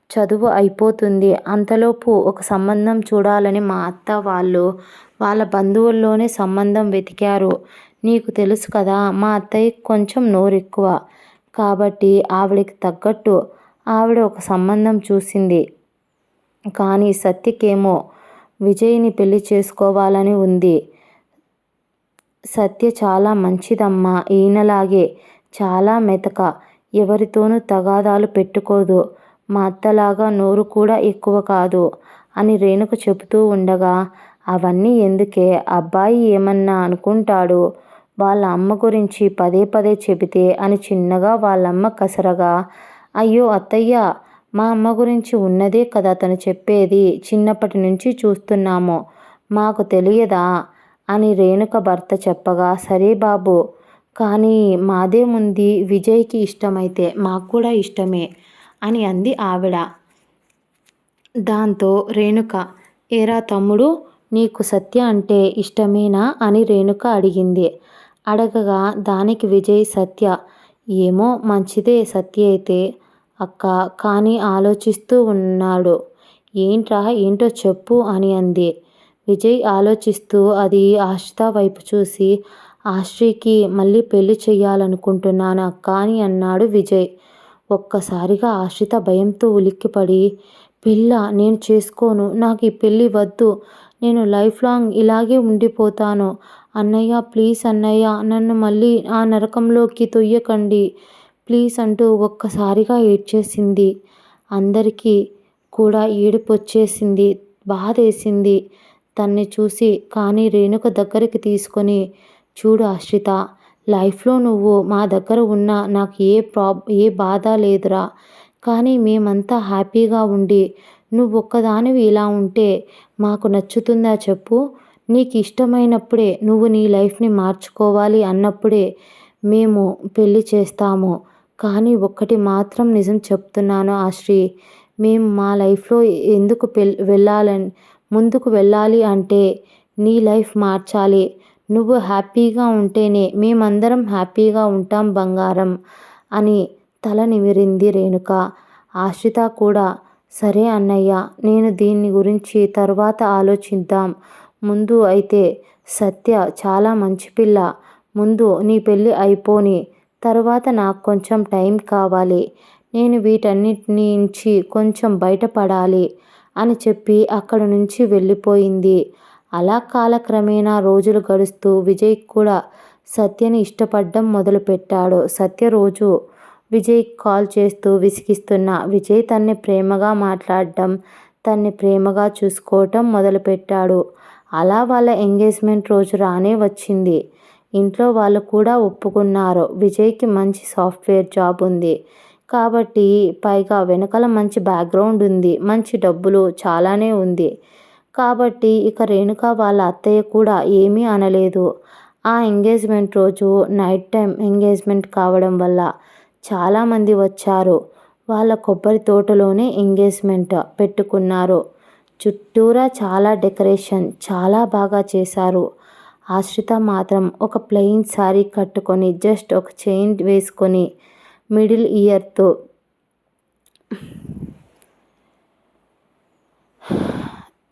చదువు అయిపోతుంది. అంతలోపు ఒక సంబంధం చూడాలని మా అత్త వాళ్ళ బంధువుల్లోనే సంబంధం వెతికారు. నీకు తెలుసు కదా, మా అత్తయ్యకి కొంచెం నోరెక్కువ, కాబట్టి ఆవిడకి తగ్గట్టు ఆవిడ ఒక సంబంధం చూసింది. కానీ సత్యకేమో విజయ్ని పెళ్లి చేసుకోవాలని ఉంది. సత్య చాలా మంచిదమ్మా, ఈయనలాగే చాలా మెతక, ఎవరితోనూ తగాదాలు పెట్టుకోదు, మా అత్తలాగా నోరు కూడా ఎక్కువ కాదు అని రేణుక చెబుతూ ఉండగా అవన్నీ ఎందుకే, అబ్బాయి ఏమన్నా అనుకుంటాడు, వాళ్ళ అమ్మ గురించి పదే పదే చెబితే అని చిన్నగా వాళ్ళమ్మ కసరగా, అయ్యో అత్తయ్య, మా అమ్మ గురించి ఉన్నదే కదా తను చెప్పేది, చిన్నప్పటి నుంచి చూస్తున్నాము, మాకు తెలియదా అని రేణుక భర్త చెప్పగా, సరే బాబు, కానీ మాదేముంది, విజయ్కి ఇష్టమైతే మాకు కూడా ఇష్టమే అని అంది ఆవిడ. దాంతో రేణుక, ఏరా తమ్ముడు, నీకు సత్య అంటే ఇష్టమేనా అని రేణుక అడిగింది. అడగగా దానికి విజయ్, సత్య ఏమో మంచిదే సత్య అయితే అక్క, కానీ ఆలోచిస్తూ ఉన్నాడు, ఏంటో చెప్పు అని అంది. విజయ్ ఆలోచిస్తూ అది ఆశ్రిత వైపు చూసి, ఆశ్రీకి మళ్ళీ పెళ్లి చెయ్యాలనుకుంటున్నాను అక్క అని అన్నాడు విజయ్. ఒక్కసారిగా ఆశ్రిత భయంతో ఉలిక్కిపడి, పెళ్ళా? నేను చేసుకోను. నాకు ఈ పెళ్ళి వద్దు. నేను లైఫ్ లాంగ్ ఇలాగే ఉండిపోతాను. అన్నయ్య ప్లీజ్ అన్నయ్య, నన్ను మళ్ళీ ఆ నరకంలోకి తొయ్యకండి ప్లీజ్ అంటూ ఒక్కసారిగా ఏడ్చేసింది. అందరికీ కూడా ఏడుపొచ్చేసింది. బాధేసింది తన్ని చూసి. కానీ రేణుక దగ్గరికి తీసుకొని, చూడు ఆశ్రిత, లైఫ్లో నువ్వు మా దగ్గర ఉన్నా నాకు ఏ బాధ లేదురా. కానీ మేమంతా హ్యాపీగా ఉండి నువ్వొక్కదానివి ఇలా ఉంటే మాకు నచ్చుతుందా చెప్పు? నీకు ఇష్టమైనప్పుడే నువ్వు నీ లైఫ్ని మార్చుకోవాలి అన్నప్పుడే మేము పెళ్ళి చేస్తాము. కానీ ఒక్కటి మాత్రం నిజం చెప్తున్నాను ఆశ్రీ, మేము మా లైఫ్లో ఎందుకు ముందుకు వెళ్ళాలి అంటే నీ లైఫ్ మార్చాలి. నువ్వు హ్యాపీగా ఉంటేనే మేమందరం హ్యాపీగా ఉంటాం బంగారం అని తల నిమిరింది రేణుక. ఆశ్రిత కూడా, సరే అన్నయ్య, నేను దీన్ని గురించి తర్వాత ఆలోచిద్దాం. ముందు అయితే సత్య చాలా మంచి పిల్ల. ముందు నీ పెళ్ళి అయిపోని తర్వాత నాకు కొంచెం టైం కావాలి. నేను వీటన్నిటి నుంచి కొంచెం బయటపడాలి అని చెప్పి అక్కడి నుంచి వెళ్ళిపోయింది. అలా కాలక్రమేణా రోజులు గడుస్తూ విజయ్ కూడా సత్యని ఇష్టపడడం మొదలుపెట్టాడు. సత్య రోజు విజయ్కి కాల్ చేస్తూ విసిగిస్తున్నా విజయ్ తన్ని ప్రేమగా మాట్లాడడం, తన్ని ప్రేమగా చూసుకోవటం మొదలుపెట్టాడు. అలా వాళ్ళ ఎంగేజ్మెంట్ రోజు రానే వచ్చింది. ఇంట్లో వాళ్ళు కూడా ఒప్పుకున్నారు. విజయ్కి మంచి సాఫ్ట్వేర్ జాబ్ ఉంది కాబట్టి, పైగా వెనకాల మంచి బ్యాక్గ్రౌండ్ ఉంది, మంచి డబ్బులు చాలానే ఉంది కాబట్టి ఇక రేణుక వాళ్ళ అత్తయ్య కూడా ఏమీ అనలేదు. ఆ ఎంగేజ్మెంట్ రోజు నైట్ టైం ఎంగేజ్మెంట్ కావడం వల్ల చాలామంది వచ్చారు. వాళ్ళ కొబ్బరి తోటలోనే ఎంగేజ్మెంట్ పెట్టుకున్నారు. చుట్టూరా చాలా డెకరేషన్ చాలా బాగా చేశారు. ఆశ్రిత మాత్రం ఒక ప్లెయిన్ శారీ కట్టుకొని జస్ట్ ఒక చైన్ వేసుకొని మిడిల్ ఇయర్తో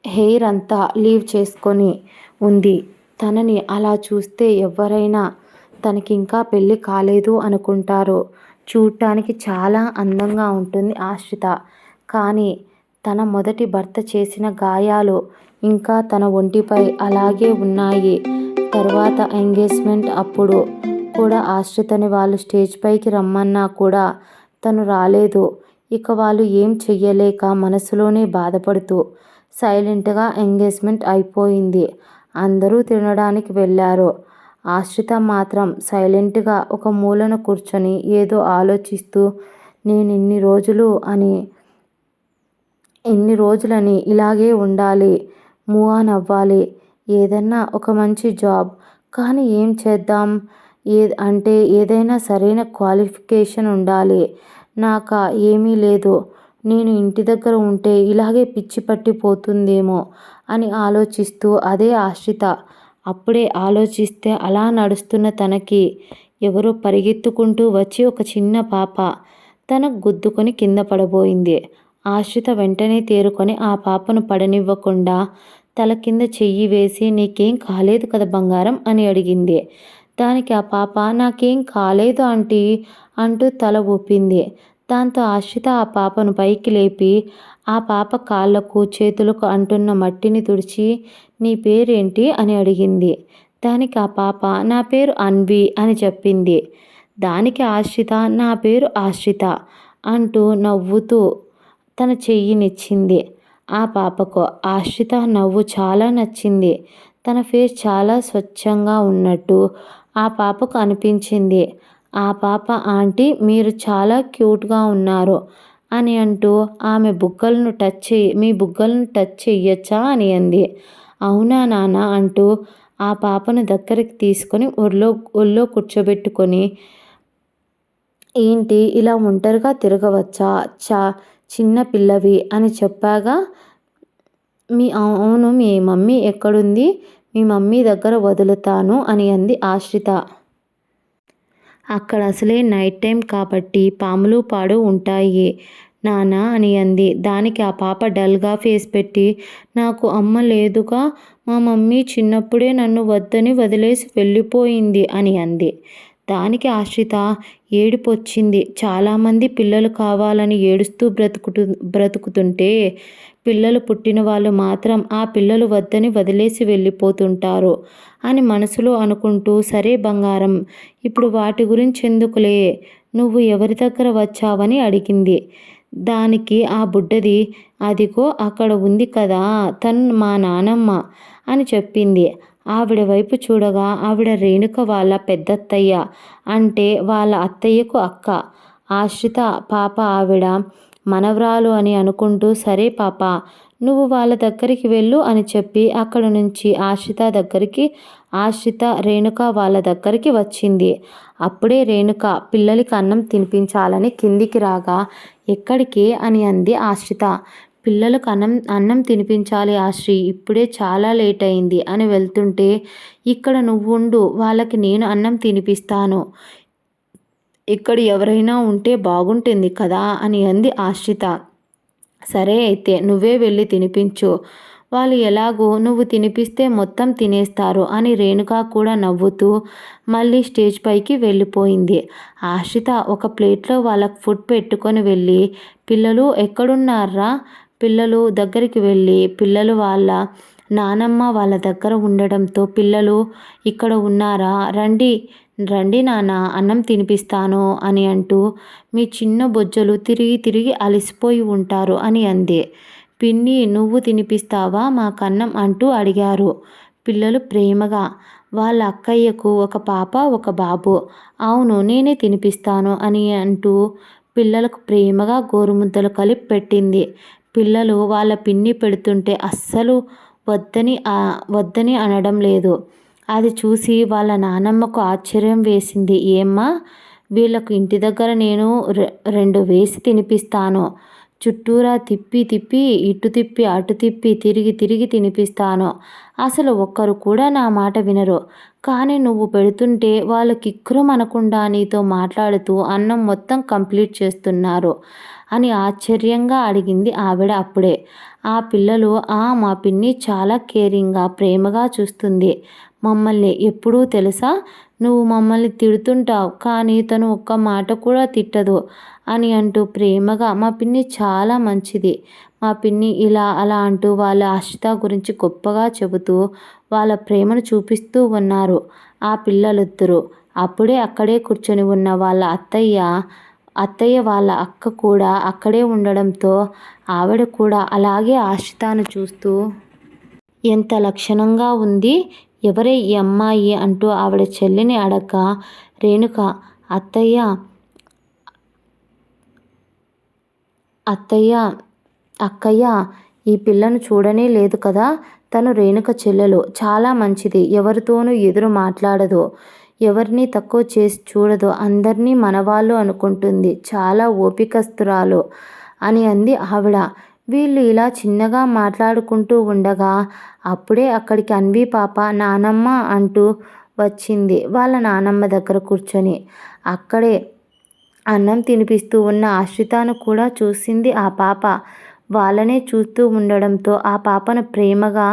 హెయిర్ అంతా లీవ్ చేసుకొని ఉంది. తనని అలా చూస్తే ఎవరైనా తనకి ఇంకా పెళ్ళి కాలేదు అనుకుంటారు. చూడటానికి చాలా అందంగా ఉంటుంది ఆశ్రిత. కానీ తన మొదటి భర్త చేసిన గాయాలు ఇంకా తన ఒంటిపై అలాగే ఉన్నాయి. తర్వాత ఎంగేజ్మెంట్ అప్పుడు కూడా ఆశ్రితని వాళ్ళు స్టేజ్ పైకి రమ్మన్నా కూడా తను రాలేదు. ఇక వాళ్ళు ఏం చెయ్యలేక మనసులోనే బాధపడుతూ సైలెంట్గా ఎంగేజ్మెంట్ అయిపోయింది. అందరూ తినడానికి వెళ్ళారు. ఆశ్రిత మాత్రం సైలెంట్గా ఒక మూలన కూర్చొని ఏదో ఆలోచిస్తూ, నేను ఇన్ని రోజులని ఇలాగే ఉండాలి, మూవ్ ఆన్ అవ్వాలి, ఏదన్నా ఒక మంచి జాబ్. కానీ ఏం చేద్దాం? ఏదైనా సరైన క్వాలిఫికేషన్ ఉండాలి. నాకా ఏమీ లేదు. నేను ఇంటి దగ్గర ఉంటే ఇలాగే పిచ్చి పట్టిపోతుందేమో అని ఆలోచిస్తూ అదే ఆశ్రిత. అప్పుడే ఆలోచిస్తే అలా నడుస్తున్న తనకి ఎవరో పరిగెత్తుకుంటూ వచ్చి ఒక చిన్న పాప తనకు గుద్దుకొని కింద పడబోయింది. ఆశ్రిత వెంటనే తేరుకొని ఆ పాపను పడనివ్వకుండా తల కింద చెయ్యి వేసి, నీకేం కాలేదు కదా బంగారం అని అడిగింది. దానికి ఆ పాప, నాకేం కాలేదు ఆంటీ అంటూ తల ఊపింది. దాంతో ఆశ్రిత ఆ పాపను పైకి లేపి ఆ పాప కాళ్ళకు చేతులకు అంటున్న మట్టిని తుడిచి, నీ పేరేంటి అని అడిగింది. దానికి ఆ పాప, నా పేరు అన్వి అని చెప్పింది. దానికి ఆశ్రిత, నా పేరు ఆశ్రిత అంటూ నవ్వుతూ తన చెయ్యినిచ్చింది ఆ పాపకు. ఆశ్రిత నవ్వు చాలా నచ్చింది. తన ఫేస్ చాలా స్వచ్ఛంగా ఉన్నట్టు ఆ పాపకు అనిపించింది. ఆ పాప, ఆంటీ మీరు చాలా క్యూట్గా ఉన్నారు అని అంటూ మీ బుగ్గలను టచ్ చెయ్యొచ్చా అని అంది. అవునా నాన్న అంటూ ఆ పాపను దగ్గరికి తీసుకొని ఒళ్ళో కూర్చోబెట్టుకొని, ఏంటి ఇలా ఒంటరిగా తిరగవచ్చా? చిన్న పిల్లవి అని చెప్పాగా. అవును, మీ మమ్మీ ఎక్కడుంది? మీ మమ్మీ దగ్గర వదులుతాను అని అంది ఆశ్రిత. అక్కడ అసలే నైట్ టైం కాబట్టి పాములు పాడు ఉంటాయి. నానా అని అంది. దానికి ఆ పాప డల్గా ఫేస్ పెట్టి, నాకు అమ్మ లేదుగా, మా మమ్మీ చిన్నప్పుడే నన్ను వద్దని వదిలేసి వెళ్ళిపోయింది అని అంది. దానికి ఆశ్రిత ఏడుపొచ్చింది. చాలామంది పిల్లలు కావాలని ఏడుస్తూ బ్రతుకుతుంటే పిల్లలు పుట్టిన వాళ్ళు మాత్రం ఆ పిల్లలు వద్దని వదిలేసి వెళ్ళిపోతుంటారు అని మనసులో అనుకుంటూ, సరే బంగారం, ఇప్పుడు వాటి గురించి ఎందుకులే, నువ్వు ఎవరి దగ్గర వచ్చావని అడిగింది. దానికి ఆ బుడ్డది, అదిగో అక్కడ ఉంది కదా, తను మా నానమ్మ అని చెప్పింది. ఆవిడ వైపు చూడగా ఆవిడ రేణుక వాళ్ళ పెద్దత్తయ్య, అంటే వాళ్ళ అత్తయ్యకు అక్క. ఆశ్రిత పాప ఆవిడ మనవరాలు అని అనుకుంటూ, సరే పాప, నువ్వు వాళ్ళ దగ్గరికి వెళ్ళు అని చెప్పి అక్కడ నుంచి ఆశ్రిత రేణుక వాళ్ళ దగ్గరికి వచ్చింది. అప్పుడే రేణుక పిల్లలకి అన్నం తినిపించాలని కిందికి రాగా, ఎక్కడికి అని అంది ఆశ్రిత. పిల్లలకు అన్నం తినిపించాలి ఆశ్రి, ఇప్పుడే చాలా లేట్ అయింది అని వెళ్తుంటే, ఇక్కడ నువ్వుండు, వాళ్ళకి నేను అన్నం తినిపిస్తాను, ఇక్కడ ఎవరైనా ఉంటే బాగుంటుంది కదా అని అంది ఆశ్రిత. సరే అయితే నువ్వే వెళ్ళి తినిపించు, వాళ్ళు ఎలాగో నువ్వు తినిపిస్తే మొత్తం తినేస్తారు అని రేణుక కూడా నవ్వుతూ మళ్ళీ స్టేజ్ పైకి వెళ్ళిపోయింది. ఆశ్రిత ఒక ప్లేట్లో వాళ్ళకు ఫుడ్ పెట్టుకొని వెళ్ళి, పిల్లలు ఎక్కడున్నారా, పిల్లలు దగ్గరికి వెళ్ళి, పిల్లలు వాళ్ళ నానమ్మ వాళ్ళ దగ్గర ఉండడంతో, పిల్లలు ఇక్కడ ఉన్నారా, రండి రండి నాన్న, అన్నం తినిపిస్తాను అని అంటూ, మీ చిన్న బొజ్జలు తిరిగి తిరిగి అలసిపోయి ఉంటారు అని అంది. పిన్ని, నువ్వు తినిపిస్తావా మాకన్నం అంటూ అడిగారు పిల్లలు ప్రేమగా. వాళ్ళ అక్కయ్యకు ఒక పాప ఒక బాబు. అవును, నేనే తినిపిస్తాను అని అంటూ పిల్లలకు ప్రేమగా గోరుముద్దలు కలిపి పెట్టింది. పిల్లలు వాళ్ళ పిన్ని పెడుతుంటే అస్సలు వద్దని అనడం లేదు. అది చూసి వాళ్ళ నానమ్మకు ఆశ్చర్యం వేసింది. ఏమ్మా, వీళ్ళకు ఇంటి దగ్గర నేను 2 వేసి తినిపిస్తాను, చుట్టూరా తిప్పి తిప్పి, ఇటు తిప్పి అటు తిప్పి, తిరిగి తిరిగి తినిపిస్తాను, అసలు ఒక్కరు కూడా నా మాట వినరు, కానీ నువ్వు పెడుతుంటే వాళ్ళు కిక్కురుమనకుండా నీతో మాట్లాడుతూ అన్నం మొత్తం కంప్లీట్ చేస్తున్నారు అని ఆశ్చర్యంగా అడిగింది ఆవిడ అప్పుడే. ఆ పిల్లలు, మా పిన్ని చాలా కేరింగ్గా ప్రేమగా చూస్తుంది మమ్మల్ని, ఎప్పుడూ తెలుసా, నువ్వు మమ్మల్ని తిడుతుంటావు కానీ తను ఒక్క మాట కూడా తిట్టదు అని అంటూ ప్రేమగా, మా పిన్ని చాలా మంచిది, మా పిన్ని ఇలా అలా అంటూ వాళ్ళ ఆశ్రిత గురించి గొప్పగా చెబుతూ వాళ్ళ ప్రేమను చూపిస్తూ ఉన్నారు ఆ పిల్లలిద్దరూ. అప్పుడే అక్కడే కూర్చొని ఉన్న వాళ్ళ అత్తయ్య వాళ్ళ అక్క కూడా అక్కడే ఉండడంతో ఆవిడ కూడా అలాగే ఆశ్రితను చూస్తూ, ఎంత లక్షణంగా ఉంది, ఎవరే ఈ అమ్మాయి అంటూ ఆవిడ చెల్లిని అడగ్గా, రేణుక, అక్కయ్య, ఈ పిల్లను చూడనే లేదు కదా, తను రేణుక చెల్లెలు, చాలా మంచిది, ఎవరితోనూ ఎదురు మాట్లాడదు, ఎవరిని తక్కువ చేసి చూడదు, అందరినీ మనవాళ్ళు అనుకుంటుంది, చాలా ఓపికస్తురాలు అని అంది ఆవిడ. వీళ్ళు ఇలా చిన్నగా మాట్లాడుకుంటూ ఉండగా అప్పుడే అక్కడికి అన్వి పాప నానమ్మ అంటూ వచ్చింది. వాళ్ళ నానమ్మ దగ్గర కూర్చొని అక్కడే అన్నం తినిపిస్తూ ఉన్న ఆశ్రితను కూడా చూసింది ఆ పాప. వాళ్ళనే చూస్తూ ఉండడంతో ఆ పాపను ప్రేమగా,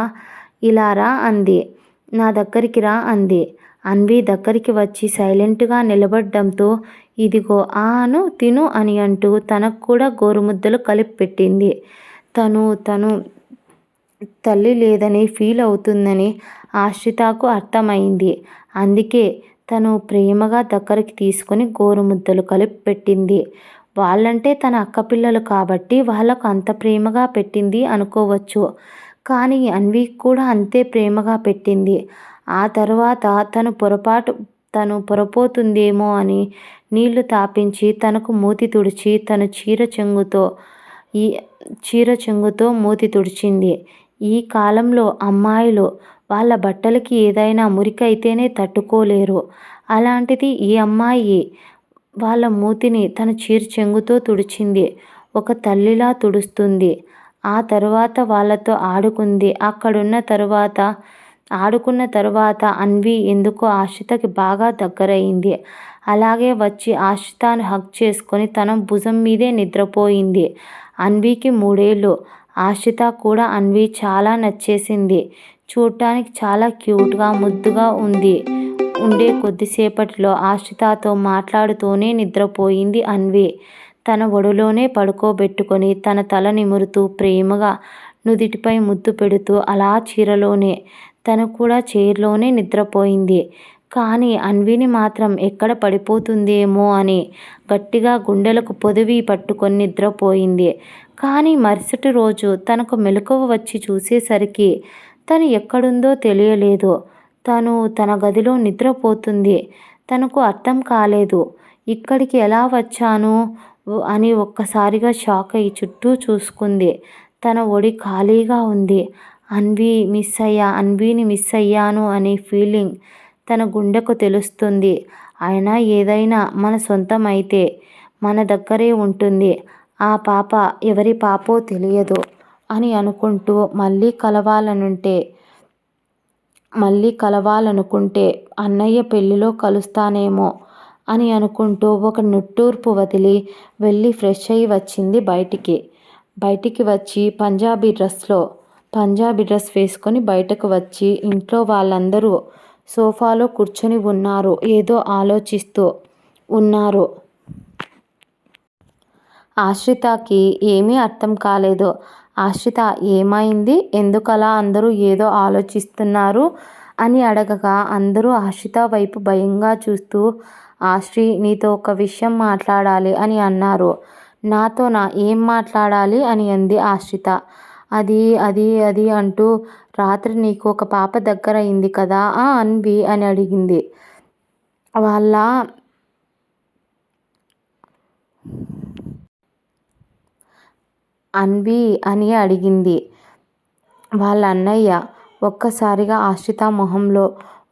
ఇలా రా అంది, నా దగ్గరికి రా అంది. అన్వి దగ్గరికి వచ్చి సైలెంట్గా నిలబడ్డంతో, ఇదిగో ఆను తిను అని అంటూ తనకు కూడా గోరుముద్దలు కలిపి పెట్టింది. తను తల్లి లేదని ఫీల్ అవుతుందని ఆశ్రితకు అర్థమైంది. అందుకే తను ప్రేమగా దగ్గరికి తీసుకొని గోరుముద్దలు కలిపి పెట్టింది. వాళ్ళంటే తన అక్కపిల్లలు కాబట్టి వాళ్ళకు అంత ప్రేమగా పెట్టింది అనుకోవచ్చు, కానీ అన్వికి కూడా అంతే ప్రేమగా పెట్టింది. ఆ తర్వాత తను పొరపోతుందేమో అని నీళ్లు తాపించి తనకు మూతి తుడిచి, తను చీర చెంగుతో మూతి తుడిచింది. ఈ కాలంలో అమ్మాయిలు వాళ్ళ బట్టలకి ఏదైనా మురికైతేనే తట్టుకోలేరు, అలాంటిది ఈ అమ్మాయి వాళ్ళ మూతిని తన చీర చెంగుతో తుడిచింది. ఒక తల్లిలా తుడుస్తుంది. ఆ తర్వాత వాళ్ళతో ఆడుకున్న తరువాత అన్వి ఎందుకో ఆశ్రితకి బాగా దగ్గరయింది. అలాగే వచ్చి ఆశ్రితను హగ్ చేసుకొని తన భుజం మీదే నిద్రపోయింది. అన్వీకి 3 ఏళ్ళు. ఆశ్రిత కూడా అన్వీ చాలా నచ్చేసింది. చూడటానికి చాలా క్యూట్గా ముద్దుగా ఉండే కొద్దిసేపటిలో ఆశ్రితతో మాట్లాడుతూనే నిద్రపోయింది అన్వీ. తన ఒడిలోనే పడుకోబెట్టుకొని తన తల నిమురుతూ ప్రేమగా నుదిటిపై ముద్దు పెడుతూ అలా చీరలోనే తను కూడా చైర్లోనే నిద్రపోయింది. కానీ అన్వీని మాత్రం ఎక్కడ పడిపోతుందేమో అని గట్టిగా గుండెలకు పొదివి పట్టుకొని నిద్రపోయింది. కానీ మరుసటి రోజు తనకు మెలకువ వచ్చి చూసేసరికి తను ఎక్కడుందో తెలియలేదు. తను తన గదిలో నిద్రపోతుంది. తనకు అర్థం కాలేదు. ఇక్కడికి ఎలా వచ్చాను అని ఒక్కసారిగా షాక్ అయి చుట్టూ చూసుకుంది. తన ఒడి ఖాళీగా ఉంది. అన్వీని మిస్ అయ్యాను అనే ఫీలింగ్ తన గుండెకు తెలుస్తుంది. అయినా ఏదైనా మన సొంతం అయితే మన దగ్గరే ఉంటుంది. ఆ పాప ఎవరి పాపో తెలియదు అని అనుకుంటూ మళ్ళీ కలవాలనుకుంటే అన్నయ్య పెళ్ళిలో కలుస్తానేమో అని అనుకుంటూ ఒక నిట్టూర్పు వదిలి వెళ్ళి ఫ్రెష్ అయ్యి వచ్చింది బయటికి వచ్చి పంజాబీ డ్రెస్ వేసుకొని బయటకు వచ్చి ఇంట్లో వాళ్ళందరూ సోఫాలో కూర్చొని ఉన్నారు. ఏదో ఆలోచిస్తూ ఉన్నారు. ఆశ్రితకి ఏమీ అర్థం కాలేదు. ఆశ్రిత ఏమైంది? ఎందుకలా అందరూ ఏదో ఆలోచిస్తున్నారు అని అడగగా అందరూ ఆశ్రిత వైపు భయంగా చూస్తూ ఆశ్రీ నీతో ఒక విషయం మాట్లాడాలి అని అన్నారు. నాతోనా? ఏం మాట్లాడాలి అని అంది ఆశ్రిత. అది అంటూ రాత్రి నీకు ఒక పాప దగ్గరయింది కదా అన్వి అని అడిగింది. వాళ్ళ అన్వి అని అడిగింది వాళ్ళ అన్నయ్య. ఒక్కసారిగా ఆశ్రిత మొహంలో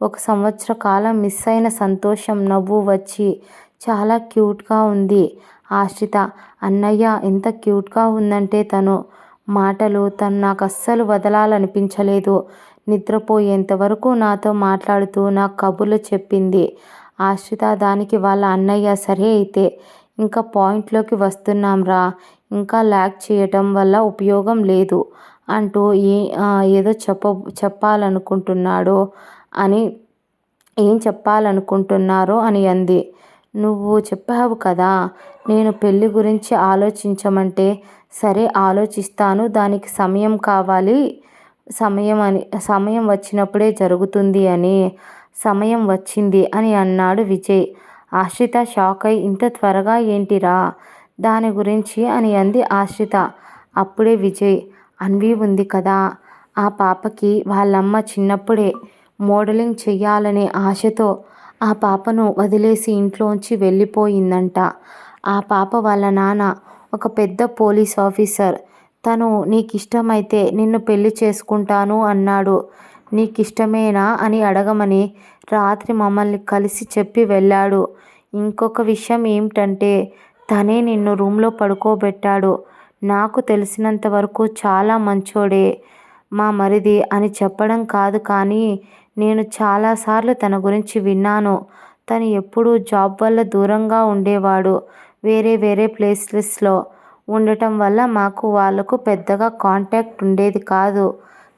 1 సంవత్సర కాలం మిస్ అయిన సంతోషం నవ్వు వచ్చి చాలా క్యూట్గా ఉంది ఆశ్రిత. అన్నయ్య ఎంత క్యూట్గా ఉందంటే తను నాకు అస్సలు వదలాలనిపించలేదు. నిద్రపోయేంత వరకు నాతో మాట్లాడుతూ నాకు కబుర్లు చెప్పింది ఆశ్రిత. దానికి వాళ్ళ అన్నయ్య సరే అయితే ఇంకా పాయింట్లోకి వస్తున్నాం రా, ఇంకా లాగ్ చేయటం వల్ల ఉపయోగం లేదు అంటూ ఏదో ఏం చెప్పాలనుకుంటున్నారో అని అంది. నువ్వు చెప్పావు కదా నేను పెళ్ళి గురించి ఆలోచించమంటే. సరే ఆలోచిస్తాను, దానికి సమయం కావాలి, సమయం వచ్చినప్పుడే జరుగుతుంది అని. సమయం వచ్చింది అని అన్నాడు విజయ్. ఆశ్రిత షాక్ అయి ఇంత త్వరగా ఏంటిరా దాని గురించి అని అంది ఆశ్రిత. అప్పుడే విజయ్ అన్వి ఉంది కదా ఆ పాపకి వాళ్ళమ్మ చిన్నప్పుడే మోడలింగ్ చెయ్యాలనే ఆశతో ఆ పాపను వదిలేసి ఇంట్లోంచి వెళ్ళిపోయిందంట. ఆ పాప వాళ్ళ నాన్న ఒక పెద్ద పోలీస్ ఆఫీసర్. తను నీకిష్టమైతే నిన్ను పెళ్లి చేసుకుంటాను అన్నాడు. నీకిష్టమేనా అని అడగమని రాత్రి మమ్మల్ని కలిసి చెప్పి వెళ్ళాడు. ఇంకొక విషయం ఏమిటంటే తనే నిన్ను రూమ్లో పడుకోబెట్టాడు. నాకు తెలిసినంత వరకు చాలా మంచోడే మా మరిది అని చెప్పడం కాదు కానీ నేను చాలాసార్లు తన గురించి విన్నాను. తను ఎప్పుడూ జాబ్ వల్ల దూరంగా ఉండేవాడు. వేరే ప్లేసెస్లో ఉండటం వల్ల వాళ్ళకు పెద్దగా కాంటాక్ట్ ఉండేది కాదు.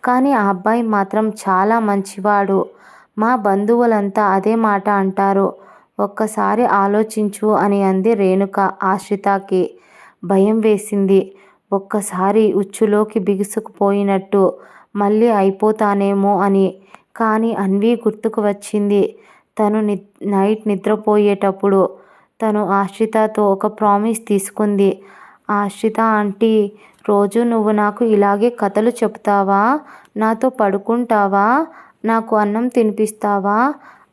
కానీ ఆ అబ్బాయి మాత్రం చాలా మంచివాడు. మా బంధువులంతా అదే మాట అంటారు. ఒక్కసారి ఆలోచించు అని అంది రేణుక. ఆశ్రితకి భయం వేసింది. ఒక్కసారి ఉచ్చులోకి బిగుసుకుపోయినట్టు మళ్ళీ అయిపోతానేమో అని. కానీ అన్వి గుర్తుకు వచ్చింది. తను నైట్ నిద్రపోయేటప్పుడు తను ఆశ్రితతో ఒక ప్రామిస్ తీసుకుంది. ఆశ్రిత ఆంటీ, రోజు నువ్వు నాకు ఇలాగే కథలు చెప్తావా, నాతో పడుకుంటావా, నాకు అన్నం తినిపిస్తావా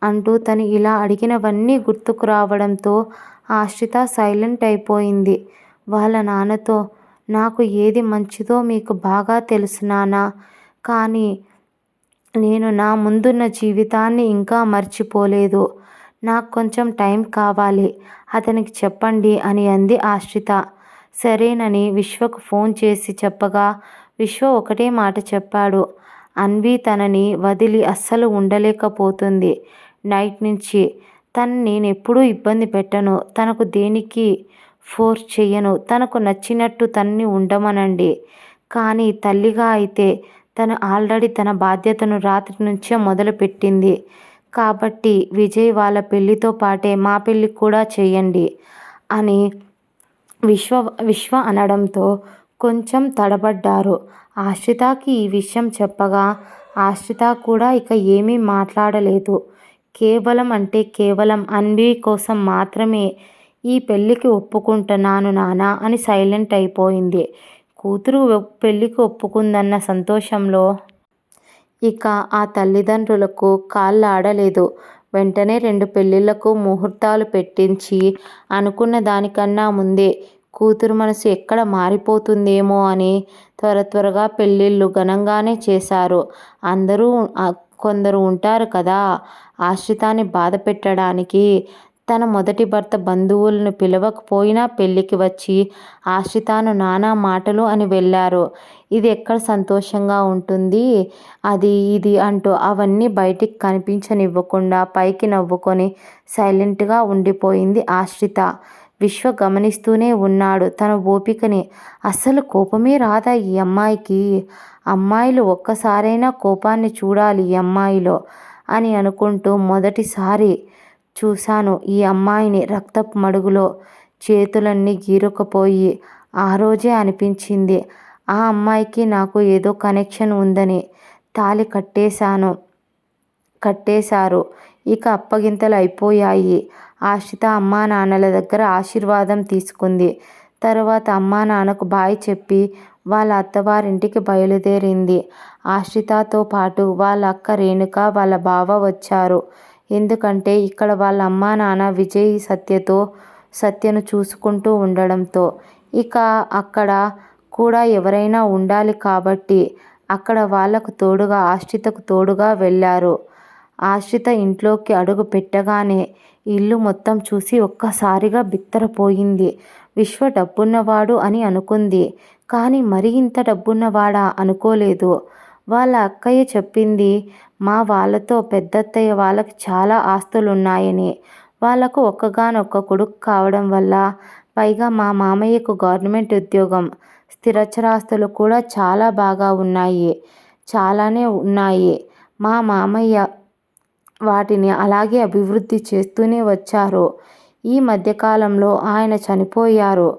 అంటూ తను ఇలా అడిగినవన్నీ గుర్తుకు రావడంతో ఆశ్రిత సైలెంట్ అయిపోయింది. వాళ్ళ నాన్నతో నాకు ఏది మంచిదో మీకు బాగా తెలుసు నాన్న, కానీ నేను నా ముందున్న జీవితాన్ని ఇంకా మర్చిపోలేదు. నాకు కొంచెం టైం కావాలి, అతనికి చెప్పండి అని అంది ఆశ్రిత. సరేనని విశ్వకు ఫోన్ చేసి చెప్పగా విశ్వ ఒకటే మాట చెప్పాడు. అన్వి తనని వదిలి అస్సలు ఉండలేకపోతుంది. నైట్ నుంచి తను నేనెప్పుడూ ఇబ్బంది పెట్టను. తనకు దేనికి ఫోర్స్ చెయ్యను. తనకు నచ్చినట్టు తనని ఉండమనండి. కానీ తల్లిగా అయితే తను ఆల్రెడీ తన బాధ్యతను రాత్రి నుంచే మొదలుపెట్టింది. కాబట్టి విజయ్ వాళ్ళ పెళ్ళితో పాటే మా పెళ్ళి కూడా చెయ్యండి అని విశ్వ అనడంతో కొంచెం తడబడ్డారు. ఆశ్రితకి ఈ విషయం చెప్పగా ఆశ్రిత కూడా ఇక ఏమీ మాట్లాడలేదు. కేవలం అంటే కేవలం అన్వి కోసం మాత్రమే ఈ పెళ్ళికి ఒప్పుకుంటున్నాను నాన్న అని సైలెంట్ అయిపోయింది. కూతురు పెళ్ళికి ఒప్పుకుందన్న సంతోషంలో ఇక ఆ తల్లిదండ్రులకు కాళ్ళాడలేదు. వెంటనే 2 పెళ్ళిళ్ళకు ముహూర్తాలు పెట్టించి అనుకున్న దానికన్నా ముందే కూతురు మనసు ఎక్కడ మారిపోతుందేమో అని త్వరగా పెళ్ళిళ్ళు ఘనంగానే చేశారు. అందరూ కొందరు ఉంటారు కదా ఆశ్రితాని బాధ పెట్టడానికి. తన మొదటి భర్త బంధువులను పిలవకపోయినా పెళ్ళికి వచ్చి ఆశ్రితను నానా మాటలు అని వెళ్ళారు. ఇది ఎక్కడ సంతోషంగా ఉంటుంది. అది ఇది అంటూ అవన్నీ బయటికి కనిపించనివ్వకుండా పైకి నవ్వుకొని సైలెంట్గా ఉండిపోయింది ఆశ్రిత. విశ్వ గమనిస్తూనే ఉన్నాడు తన ఓపికని. అస్సలు కోపమే రాదా ఈ అమ్మాయికి? అమ్మాయిలు ఒక్కసారైనా కోపాన్ని చూడాలి ఈ అమ్మాయిలో అని అనుకుంటూ మొదటిసారి చూశాను ఈ అమ్మాయిని రక్తపు మడుగులో. చేతులన్నీ గీరుకుపోయి ఆ రోజే అనిపించింది ఆ అమ్మాయికి నాకు ఏదో కనెక్షన్ ఉందని. తాళి కట్టేశారు. ఇక అప్పగింతలు అయిపోయాయి. ఆశ్రిత అమ్మా నాన్నల దగ్గర ఆశీర్వాదం తీసుకుంది. తర్వాత అమ్మా నాన్నకు బాయ్ చెప్పి వాళ్ళ అత్తవారింటికి బయలుదేరింది. ఆశ్రితతో పాటు వాళ్ళ అక్క రేణుక వాళ్ళ బావ వచ్చారు. ఎందుకంటే ఇక్కడ వాళ్ళ అమ్మా నాన్న విజయ్ సత్యను చూసుకుంటూ ఉండడంతో ఇక అక్కడ కూడా ఎవరైనా ఉండాలి కాబట్టి అక్కడ వాళ్ళకు తోడుగా ఆశ్రితకు తోడుగా వెళ్ళారు. ఆశ్రిత ఇంట్లోకి అడుగు పెట్టగానే ఇల్లు మొత్తం చూసి ఒక్కసారిగా బిత్తరపోయింది. విశ్వ డబ్బున్నవాడు అని అనుకుంది. కానీ మరీ ఇంత డబ్బున్నవాడా అనుకోలేదు. వాళ్ళ అక్కయ్య చెప్పింది మా వాళ్ళతో పెద్దత్తయ్య వాళ్ళకి చాలా ఆస్తులున్నాయని. వాళ్ళకు ఒక్కగానొక్క కొడుకు కావడం వల్ల పైగా మా మామయ్యకు గవర్నమెంట్ ఉద్యోగం, స్థిరచరాస్తులు కూడా చాలా బాగా ఉన్నాయి. చాలానే ఉన్నాయి. మా మామయ్య వాటిని అలాగే అభివృద్ధి చేస్తూనే వచ్చారు. ఈ మధ్యకాలంలో ఆయన చనిపోయారు.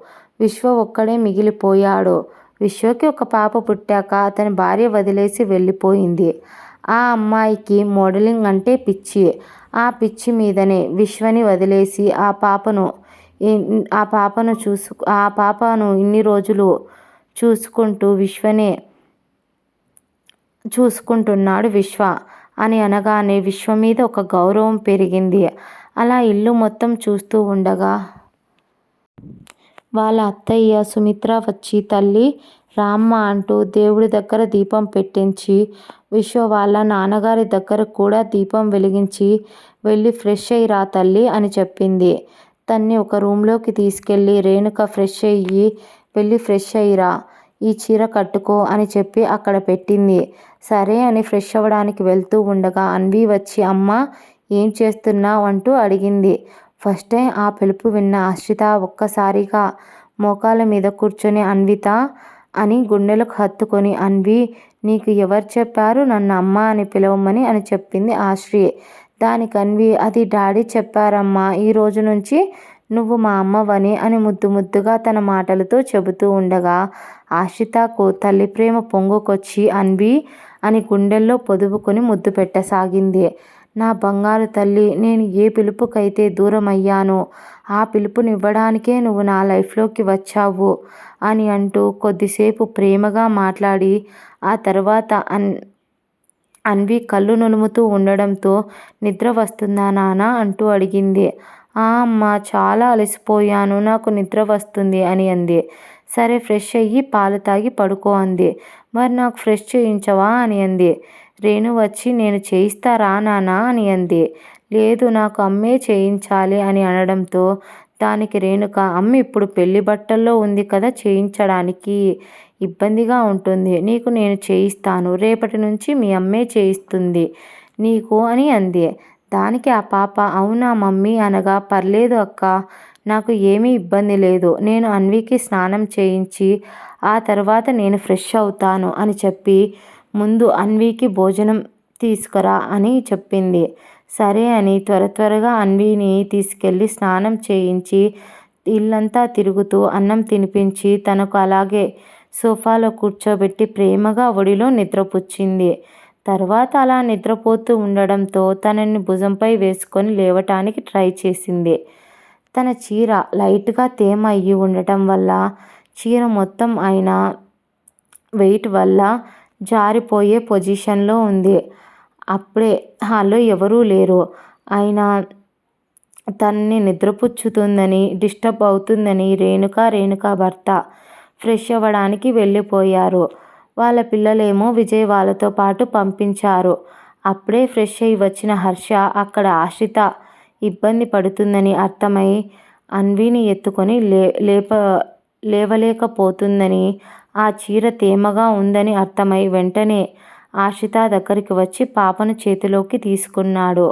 విశ్వ ఒక్కడే మిగిలిపోయాడు. విశ్వకి ఒక పాప పుట్టాక అతని భార్య వదిలేసి వెళ్ళిపోయింది. ఆ అమ్మాయికి మోడలింగ్ అంటే పిచ్చి. ఆ పిచ్చి మీదనే విశ్వని వదిలేసి ఆ పాపను ఇన్ని రోజులు చూసుకుంటూ విశ్వనే చూసుకుంటున్నాడు విశ్వ అని అనగానే విశ్వ మీద ఒక గౌరవం పెరిగింది. అలా ఇల్లు మొత్తం చూస్తూ ఉండగా వాళ్ళ అత్తయ్య సుమిత్ర వచ్చి తల్లి రామ్మ అంటూ దేవుడి దగ్గర దీపం పెట్టించి విశ్వ వాళ్ళ నాన్నగారి దగ్గర కూడా దీపం వెలిగించి వెళ్ళి ఫ్రెష్ అయ్యిరా తల్లి అని చెప్పింది. తన్ని ఒక రూమ్లోకి తీసుకెళ్ళి రేణుక ఫ్రెష్ అయ్యి వెళ్ళి ఫ్రెష్ అయ్యిరా, ఈ చీర కట్టుకో అని చెప్పి అక్కడ పెట్టింది. సరే అని ఫ్రెష్ అవ్వడానికి వెళ్తూ ఉండగా అన్వి వచ్చి అమ్మా ఏం చేస్తున్నావు అంటూ అడిగింది. ఫస్ట్ టైం ఆ పిలుపు విన్న ఆశ్రిత ఒక్కసారిగా మోకాళ్ళ మీద కూర్చొని అన్విత అని గుండెలకు హత్తుకొని అన్వి నీకు ఎవరు చెప్పారు నన్ను అమ్మ అని పిలవమని అని చెప్పింది ఆశ్రి. దానికి అన్వి అది డాడీ చెప్పారమ్మా, ఈ రోజు నుంచి నువ్వు మా అమ్మవని అని ముద్దుగా తన మాటలతో చెబుతూ ఉండగా ఆశ్రితకు తల్లి ప్రేమ పొంగుకొచ్చి అన్వి అని గుండెల్లో పొదుపుకొని ముద్దు పెట్టసాగింది. నా బంగారు తల్లి, నేను ఏ పిలుపుకైతే దూరం అయ్యానో ఆ పిలుపునివ్వడానికే నువ్వు నా లైఫ్లోకి వచ్చావు అని అంటూ కొద్దిసేపు ప్రేమగా మాట్లాడి ఆ తర్వాత అన్వి కళ్ళు నులుముతూ ఉండడంతో నిద్ర వస్తుందా నాన్న అంటూ అడిగింది. అమ్మ చాలా అలసిపోయాను, నాకు నిద్ర వస్తుంది అని అంది. సరే ఫ్రెష్ అయ్యి పాలు తాగి పడుకో అంది. మరి నాకు ఫ్రెష్ చేయించవా అని అంది. రేణు వచ్చి నేను చేయిస్తారా నాన్న అని అంది. లేదు నాకు అమ్మే చేయించాలి అని అనడంతో దానికి రేణుక అమ్మ ఇప్పుడు పెళ్లి బట్టల్లో ఉంది కదా, చేయించడానికి ఇబ్బందిగా ఉంటుంది, నీకు నేను చేయిస్తాను, రేపటి నుంచి మీ అమ్మే చేయిస్తుంది నీకు అని అంది. దానికి ఆ పాప అవునా మమ్మీ అనగా పర్లేదు అక్క, నాకు ఏమీ ఇబ్బంది లేదు, నేను అన్వికి స్నానం చేయించి ఆ తర్వాత నేను ఫ్రెష్ అవుతాను అని చెప్పి ముందు అన్వికి భోజనం తీసుకురా అని చెప్పింది. సరే అని త్వరగా అన్విని తీసుకెళ్ళి స్నానం చేయించి ఇల్లంతా తిరుగుతూ అన్నం తినిపించి తనకు అలాగే సోఫాలో కూర్చోబెట్టి ప్రేమగా ఒడిలో నిద్రపుచ్చింది. తర్వాత అలా నిద్రపోతూ ఉండడంతో తనని భుజంపై వేసుకొని లేవటానికి ట్రై చేసింది. తన చీర లైట్గా తేమ అయ్యి ఉండటం వల్ల చీర మొత్తం అయిన వెయిట్ వల్ల జారిపోయే పొజిషన్లో ఉంది. అప్పుడే హాల్లో ఎవరూ లేరు. అయినా తనని నిద్రపుచ్చుతుందని డిస్టర్బ్ అవుతుందని రేణుక భర్త ఫ్రెష్ అవ్వడానికి వెళ్ళిపోయారు. వాళ్ళ పిల్లలేమో విజయ్ వాళ్ళతో పాటు పంపించారు. అప్పుడే ఫ్రెష్ అయి వచ్చిన హర్ష అక్కడ ఆశ్రిత ఇబ్బంది పడుతుందని అర్థమై అన్విని ఎత్తుకొని లేవలేకపోతుందని, ఆ చీర తేమగా ఉందని అర్థమై వెంటనే ఆశ్రిత దగ్గరికి వచ్చి పాపను చేతిలోకి తీసుకున్నాడు.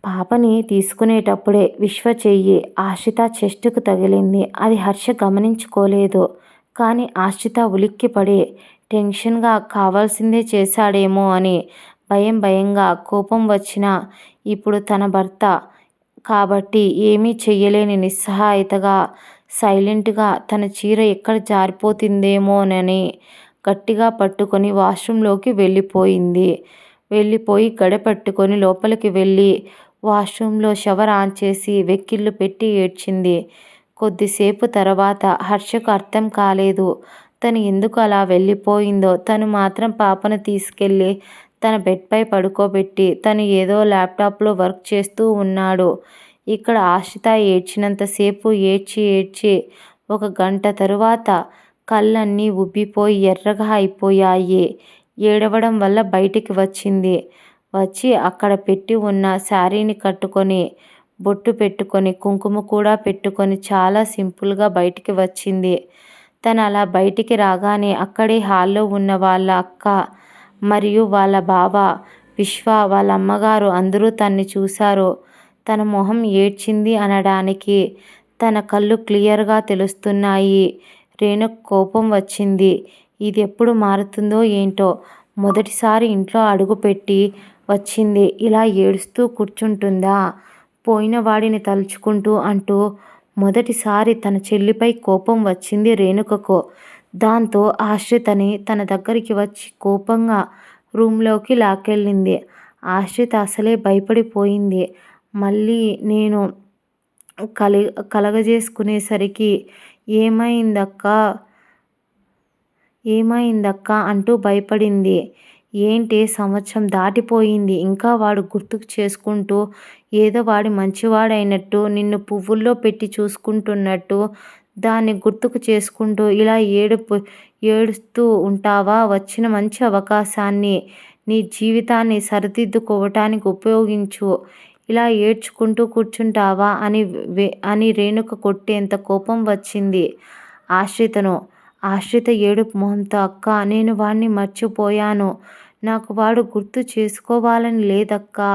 పాపని తీసుకునేటప్పుడే విశ్వ చెయ్యి ఆశ్రిత చెస్టుకు తగిలింది. అది హర్ష గమనించుకోలేదు. కానీ ఆశ్రిత ఉలిక్కిపడి టెన్షన్గా కావాల్సిందే చేశాడేమో అని భయంగా కోపం వచ్చినా ఇప్పుడు తన భర్త కాబట్టి ఏమీ చెయ్యలేని నిస్సహాయతగా సైలెంట్గా తన చీర ఎక్కడ జారిపోతుందేమోనని గట్టిగా పట్టుకొని వాష్రూంలోకి వెళ్ళిపోయి గడపట్టుకొని లోపలికి వెళ్ళి వాష్రూంలో షవర్ ఆన్ చేసి వెక్కిళ్ళు పెట్టి ఏడ్చింది. కొద్దిసేపు తర్వాత హర్షకు అర్థం కాలేదు తను ఎందుకు అలా వెళ్ళిపోయిందో. తను మాత్రం పాపను తీసుకెళ్ళి తన బెడ్పై పడుకోబెట్టి తను ఏదో ల్యాప్టాప్లో వర్క్ చేస్తూ ఉన్నాడు. ఇక్కడ ఆశ్రిత ఏడ్చినంతసేపు ఏడ్చి 1 గంట తరువాత కళ్ళన్నీ ఉబ్బిపోయి ఎర్రగా అయిపోయాయి. ఏడవడం వల్ల బయటికి వచ్చింది. వచ్చి అక్కడ పెట్టి ఉన్న శారీని కట్టుకొని బొట్టు పెట్టుకొని కుంకుమ కూడా పెట్టుకొని చాలా సింపుల్గా బయటికి వచ్చింది. తను అలా బయటికి రాగానే అక్కడే హాల్లో ఉన్న వాళ్ళ అక్క మరియు వాళ్ళ బావ విశ్వ వాళ్ళ అమ్మగారు అందరూ తన్ని చూశారు. తన మొహం ఏడ్చింది అనడానికి తన కళ్ళు క్లియర్గా తెలుస్తున్నాయి. రేణుకు కోపం వచ్చింది. ఇది ఎప్పుడు మారుతుందో ఏంటో, మొదటిసారి ఇంట్లో అడుగుపెట్టి వచ్చింది ఇలా ఏడుస్తూ కూర్చుంటుందా పోయిన వాడిని తలుచుకుంటూ అంటూ మొదటిసారి తన చెల్లిపై కోపం వచ్చింది రేణుకకు. దాంతో ఆశ్రితని తన దగ్గరికి వచ్చి కోపంగా రూంలోకి లాక్కెళ్ళింది. ఆశ్రిత అసలే భయపడిపోయింది. మళ్ళీ నేను కలగజేసుకునేసరికి ఏమైందక్కా అంటూ భయపడింది. ఏంటి సంవత్సరం దాటిపోయింది ఇంకా వాడు గుర్తుకు చేసుకుంటూ ఏదో వాడి మంచివాడైనట్టు నిన్ను పువ్వుల్లో పెట్టి చూసుకుంటున్నట్టు దాన్ని గుర్తుకు చేసుకుంటూ ఇలా ఏడుస్తూ ఉంటావా? వచ్చిన మంచి అవకాశాన్ని నీ జీవితాన్ని సరిదిద్దుకోవటానికి ఉపయోగించు. ఇలా ఏడ్చుకుంటూ కూర్చుంటావా అని రేణుక కొట్టేంత కోపం వచ్చింది ఆశ్రితను. ఆశ్రిత ఏడుపు మొహంతో అక్కా నేను వాణ్ణి మర్చిపోయాను. నాకు వాడు గుర్తు చేసుకోవాలని లేదక్కా.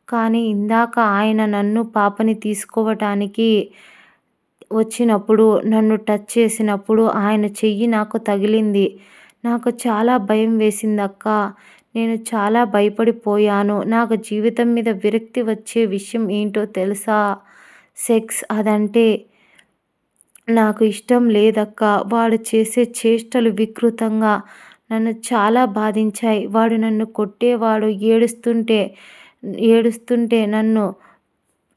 కానీ ఇందాక ఆయన నన్ను పాపని తీసుకోవటానికి వచ్చినప్పుడు నన్ను టచ్ చేసినప్పుడు ఆయన చెయ్యి నాకు తగిలింది. నాకు చాలా భయం వేసిందక్కా. నేను చాలా భయపడిపోయాను. నాకు జీవితం మీద విరక్తి వచ్చే విషయం ఏంటో తెలుసా? సెక్స్. అదంటే నాకు ఇష్టం లేదక్కా. వాడు చేసే చేష్టలు వికృతంగా నన్ను చాలా బాధించాయి. వాడు నన్ను కొట్టేవాడు. ఏడుస్తుంటే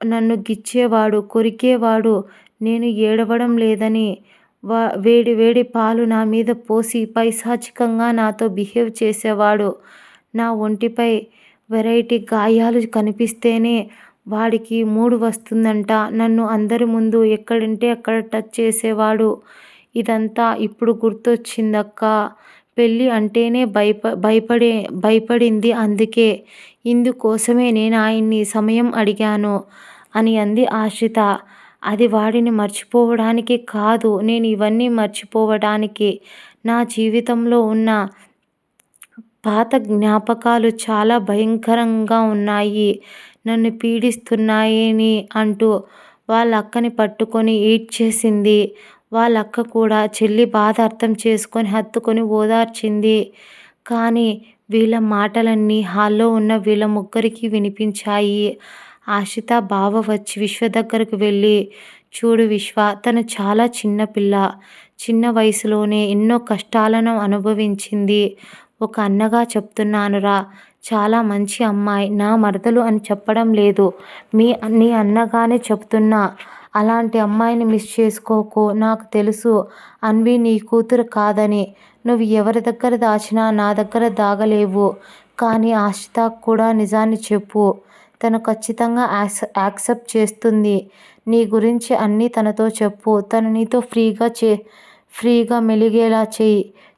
నన్ను గిచ్చేవాడు, కొరికేవాడు. నేను ఏడవడం లేదని వేడి పాలు నా మీద పోసి పైశాచికంగా నాతో బిహేవ్ చేసేవాడు. నా ఒంటిపై వెరైటీ గాయాలు కనిపిస్తేనే వాడికి మూడ్ వస్తుందంట. నన్ను అందరి ముందు ఎక్కడంటే అక్కడ టచ్ చేసేవాడు. ఇదంతా ఇప్పుడు గుర్తొచ్చిందక్కా. పెళ్ళి అంటేనే భయపడింది అందుకే. ఇందుకోసమే నేను ఆయన్ని సమయం అడిగాను అని అంది ఆశ్రిత. అది వాడిని మర్చిపోవడానికి కాదు, నేను ఇవన్నీ మర్చిపోవడానికి. నా జీవితంలో ఉన్న పాత జ్ఞాపకాలు చాలా భయంకరంగా ఉన్నాయి. నన్ను పీడిస్తున్నాయని అంటూ వాళ్ళ అక్కని పట్టుకొని ఏడ్చేసింది. వాళ్ళ అక్క కూడా చెల్లి బాధ అర్థం చేసుకొని హత్తుకొని ఓదార్చింది. కానీ వీళ్ళ మాటలన్నీ హాల్లో ఉన్న వీళ్ళ ముగ్గురికి వినిపించాయి. ఆశిత బావ వచ్చి విశ్వ దగ్గరకు వెళ్ళి, చూడు విశ్వ, తను చాలా చిన్న పిల్ల. చిన్న వయసులోనే ఎన్నో కష్టాలను అనుభవించింది. ఒక అన్నగా చెప్తున్నానురా, చాలా మంచి అమ్మాయి. నా మరదలు అని చెప్పడం లేదు, నీ అన్నగానే చెప్తున్నా. అలాంటి అమ్మాయిని మిస్ చేసుకోకు. నాకు తెలుసు అన్వి నీ కూతురు కాదని. నువ్వు ఎవరి దగ్గర దాచినా నా దగ్గర దాగలేవు. కానీ ఆశితకు కూడా నిజాన్ని చెప్పు. తను ఖచ్చితంగా యాక్సెప్ట్ చేస్తుంది. నీ గురించి అన్నీ తనతో చెప్పు. తను నీతో ఫ్రీగా మెలిగేలా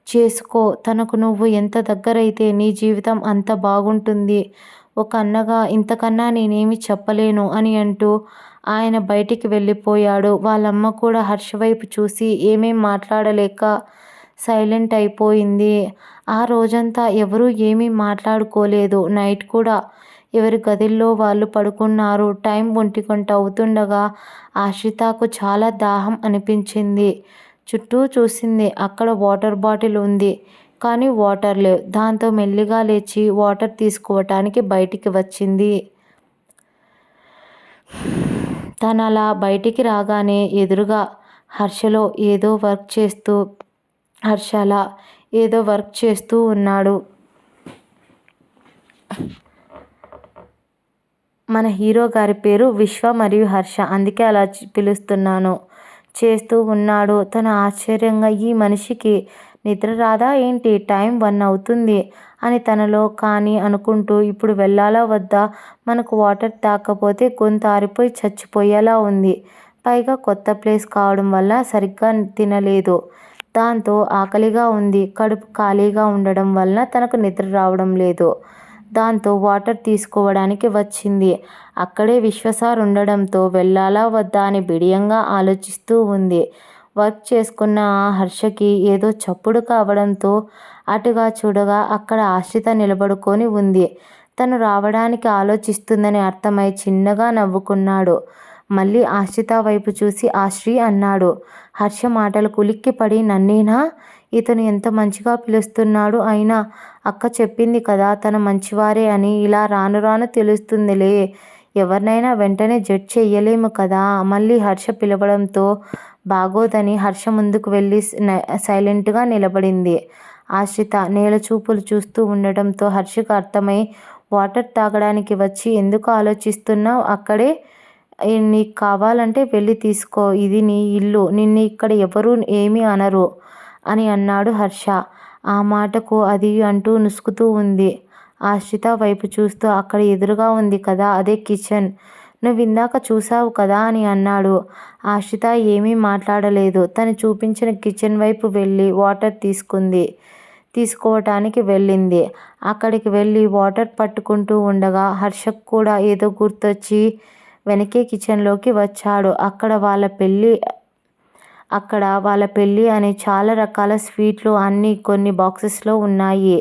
చేసుకో. తనకు నువ్వు ఎంత దగ్గరైతే నీ జీవితం అంత బాగుంటుంది. ఒక అన్నగా ఇంతకన్నా నేనేమి చెప్పలేను అని అంటూ ఆయన బయటికి వెళ్ళిపోయాడు. వాళ్ళమ్మ కూడా హర్ష వైపు చూసి ఏమేం మాట్లాడలేక సైలెంట్ అయిపోయింది. ఆ రోజంతా ఎవరూ ఏమీ మాట్లాడుకోలేదు. నైట్ కూడా ఎవరి గదిల్లో వాళ్ళు పడుకున్నారు. టైం 1 అవుతుండగా ఆశ్రితకు చాలా దాహం అనిపించింది. చుట్టూ చూసింది. అక్కడ వాటర్ బాటిల్ ఉంది, కానీ వాటర్ లేవు. దాంతో మెల్లిగా లేచి వాటర్ తీసుకోవటానికి బయటికి వచ్చింది. తను అలా బయటికి రాగానే ఎదురుగా హర్ష అలా ఏదో వర్క్ చేస్తూ ఉన్నాడు. మన హీరో గారి పేరు విశ్వ మరియు హర్ష, అందుకే అలా పిలుస్తున్నాను. చేస్తూ ఉన్నాడు. తను ఆశ్చర్యంగా, ఈ మనిషికి నిద్ర రాదా ఏంటి, టైం 1 అవుతుంది అని తనలో కానీ అనుకుంటూ, ఇప్పుడు వెళ్ళాలా వద్దా, మనకు వాటర్ తాకపోతే గొంతు ఆరిపోయి చచ్చిపోయేలా ఉంది. పైగా కొత్త ప్లేస్ కావడం వల్ల సరిగ్గా తినలేదు. దాంతో ఆకలిగా ఉంది. కడుపు ఖాళీగా ఉండడం వలన తనకు నిద్ర రావడం లేదు. దాంతో వాటర్ తీసుకోవడానికి వచ్చింది. అక్కడే విశ్వసార్ ఉండడంతో వెళ్ళాలా వద్దా అని బిడియంగా ఆలోచిస్తూ ఉంది. వర్క్ చేసుకున్న హర్షకి ఏదో చప్పుడు కావడంతో అటుగా చూడగా అక్కడ ఆశ్రిత నిలబడుకొని ఉంది. తను రావడానికి ఆలోచిస్తుందని అర్థమై చిన్నగా నవ్వుకున్నాడు. మళ్ళీ ఆశ్రిత వైపు చూసి ఆశ్రీ అన్నాడు. హర్ష మాటలకు ఉలిక్కిపడి, నన్నేనా? ఇతను ఎంత మంచిగా పిలుస్తున్నాడు. అయినా అక్క చెప్పింది కదా తన మంచివారే అని. ఇలా రాను రాను తెలుస్తుందిలే. ఎవరినైనా వెంటనే జడ్జ్ చెయ్యలేము కదా. మళ్ళీ హర్ష పిలవడంతో బాగోదని హర్ష ముందుకు వెళ్ళి సైలెంట్గా నిలబడింది. ఆశ్రిత నేల చూపులు చూస్తూ ఉండటంతో హర్షకు అర్థమై, వాటర్ తాగడానికి వచ్చి ఎందుకు ఆలోచిస్తున్నావు? అక్కడే నీకు కావాలంటే వెళ్ళి తీసుకో. ఇది నీ ఇల్లు. నిన్ను ఇక్కడ ఎవరూ ఏమీ అనరు అని అన్నాడు హర్ష. ఆ మాటకు అది అంటూ నుసుకుతూ ఉంది. ఆశ్రిత వైపు చూస్తూ, అక్కడ ఎదురుగా ఉంది కదా అదే కిచెన్. నువ్వు ఇందాక చూసావు కదా అని అన్నాడు. ఆశ్రిత ఏమీ మాట్లాడలేదు. తను చూపించిన కిచెన్ వైపు వెళ్ళి వాటర్ తీసుకోవటానికి వెళ్ళింది. అక్కడికి వెళ్ళి వాటర్ పట్టుకుంటూ ఉండగా హర్షకు కూడా ఏదో గుర్తొచ్చి వెనకే కిచెన్లోకి వచ్చాడు. అక్కడ వాళ్ళ పెళ్ళి అని చాలా రకాల స్వీట్లు అన్నీ కొన్ని బాక్సెస్లో ఉన్నాయి.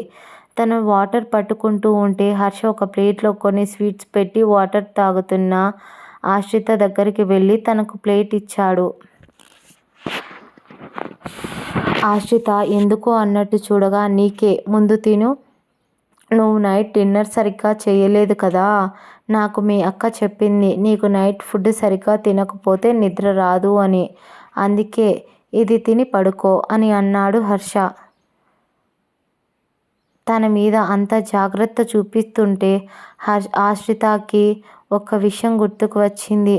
తను వాటర్ పట్టుకుంటూ ఉంటే హర్ష ఒక ప్లేట్లో కొన్ని స్వీట్స్ పెట్టి వాటర్ తాగుతున్న ఆశ్రిత దగ్గరికి వెళ్ళి తనకు ప్లేట్ ఇచ్చాడు. ఆశ్రిత ఎందుకో అన్నట్టు చూడగా, నీకే, ముందు తిను. నువ్వు నైట్ డిన్నర్ సరిగ్గా చేయలేదు కదా. నాకు మీ అక్క చెప్పింది నీకు నైట్ ఫుడ్ సరిగ్గా తినకపోతే నిద్ర రాదు అని. అందుకే ఇది తిని పడుకో అని అన్నాడు హర్ష. తన మీద అంత జాగ్రత్త చూపిస్తుంటే ఆశ్రితకి ఒక్క విషయం గుర్తుకు వచ్చింది.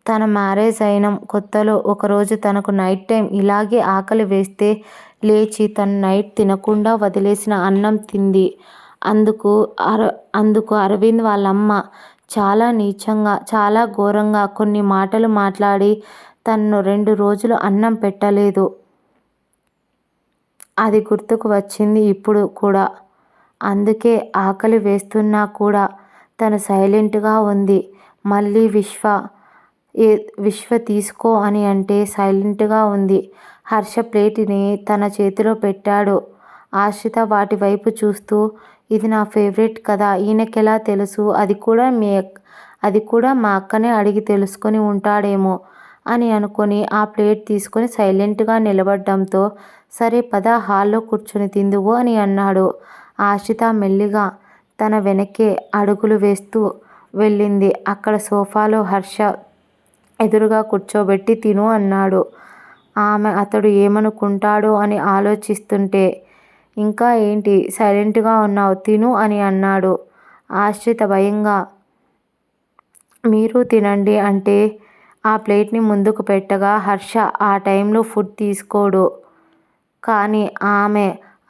తన మ్యారేజ్ అయిన కొత్తలో ఒకరోజు తనకు నైట్ టైం ఇలాగే ఆకలి వేస్తే లేచి తను నైట్ తినకుండా వదిలేసిన అన్నం తింది. అందుకు అరవింద్ వాళ్ళమ్మ చాలా నీచంగా, చాలా ఘోరంగా కొన్ని మాటలు మాట్లాడి తనను 2 రోజులు అన్నం పెట్టలేదు. అది గుర్తుకు వచ్చింది ఇప్పుడు కూడా. అందుకే ఆకలి వేస్తున్నా కూడా తను సైలెంట్గా ఉంది. మళ్ళీ విశ్వ తీసుకో అని అంటే సైలెంట్గా ఉంది. హర్ష ప్లేట్ని తన చేతిలో పెట్టాడు. ఆశ్రిత వాటి వైపు చూస్తూ, ఇది నా ఫేవరెట్ కదా, ఈయనకెలా తెలుసు, అది కూడా మా అక్కనే అడిగి తెలుసుకొని ఉంటాడేమో అని అనుకొని ఆ ప్లేట్ తీసుకొని సైలెంట్గా నిలబడ్డంతో, సరే పద హాల్లో కూర్చొని తిందువు అని అన్నాడు. ఆశ్రిత మెల్లిగా తన వెనకే అడుగులు వేస్తూ వెళ్ళింది. అక్కడ సోఫాలో హర్ష ఎదురుగా కూర్చోబెట్టి తిను అన్నాడు. ఆమె అతడు ఏమనుకుంటాడో అని ఆలోచిస్తుంటే, ఇంకా ఏంటి సైలెంట్గా ఉన్నావు, తిను అని అన్నాడు. ఆశ్రిత భయంగా, మీరు తినండి అంటే ఆ ప్లేట్ని ముందుకు పెట్టగా, హర్ష ఆ టైంలో ఫుడ్ తీసుకోడు. కానీ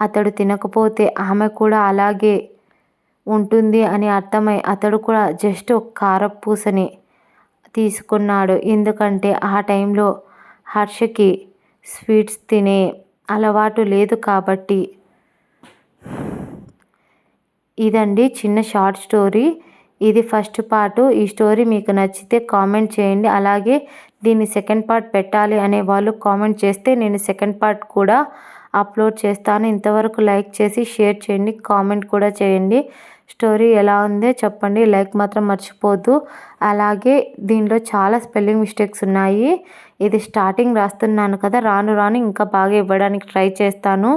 అతడు తినకపోతే ఆమె కూడా అలాగే ఉంటుంది అని అర్థమై అతడు కూడా జస్ట్ కారపూసని తీసుకున్నాడు. ఎందుకంటే ఆ టైంలో హర్షకి స్వీట్స్ తినే అలవాటు లేదు కాబట్టి. ఇదండి చిన్న షార్ట్ స్టోరీ. ఇది ఫస్ట్ పార్ట్. ఈ స్టోరీ మీకు నచ్చితే కామెంట్ చేయండి. అలాగే దీన్ని సెకండ్ పార్ట్ పెట్టాలి అనే వాళ్ళు కామెంట్ చేస్తే నేను సెకండ్ పార్ట్ కూడా అప్లోడ్ చేస్తాను. ఇంతవరకు లైక్ చేసి షేర్ చేయండి, కామెంట్ కూడా చేయండి. స్టోరీ ఎలా ఉందో చెప్పండి. లైక్ మాత్రం మర్చిపోద్దు. అలాగే దీనిలో చాలా స్పెల్లింగ్ మిస్టేక్స్ ఉన్నాయి. ఇది స్టార్టింగ్ రాస్తున్నాను కదా, రాను రాను ఇంకా బాగా ఇవ్వడానికి ట్రై చేస్తాను.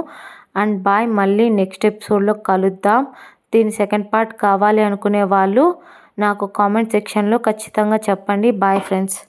And bye. మళ్ళీ నెక్స్ట్ ఎపిసోడ్లో కలుద్దాం. దీని సెకండ్ పార్ట్ కావాలి అనుకునే వాళ్ళు నాకు కామెంట్ సెక్షన్లో ఖచ్చితంగా చెప్పండి. Bye friends.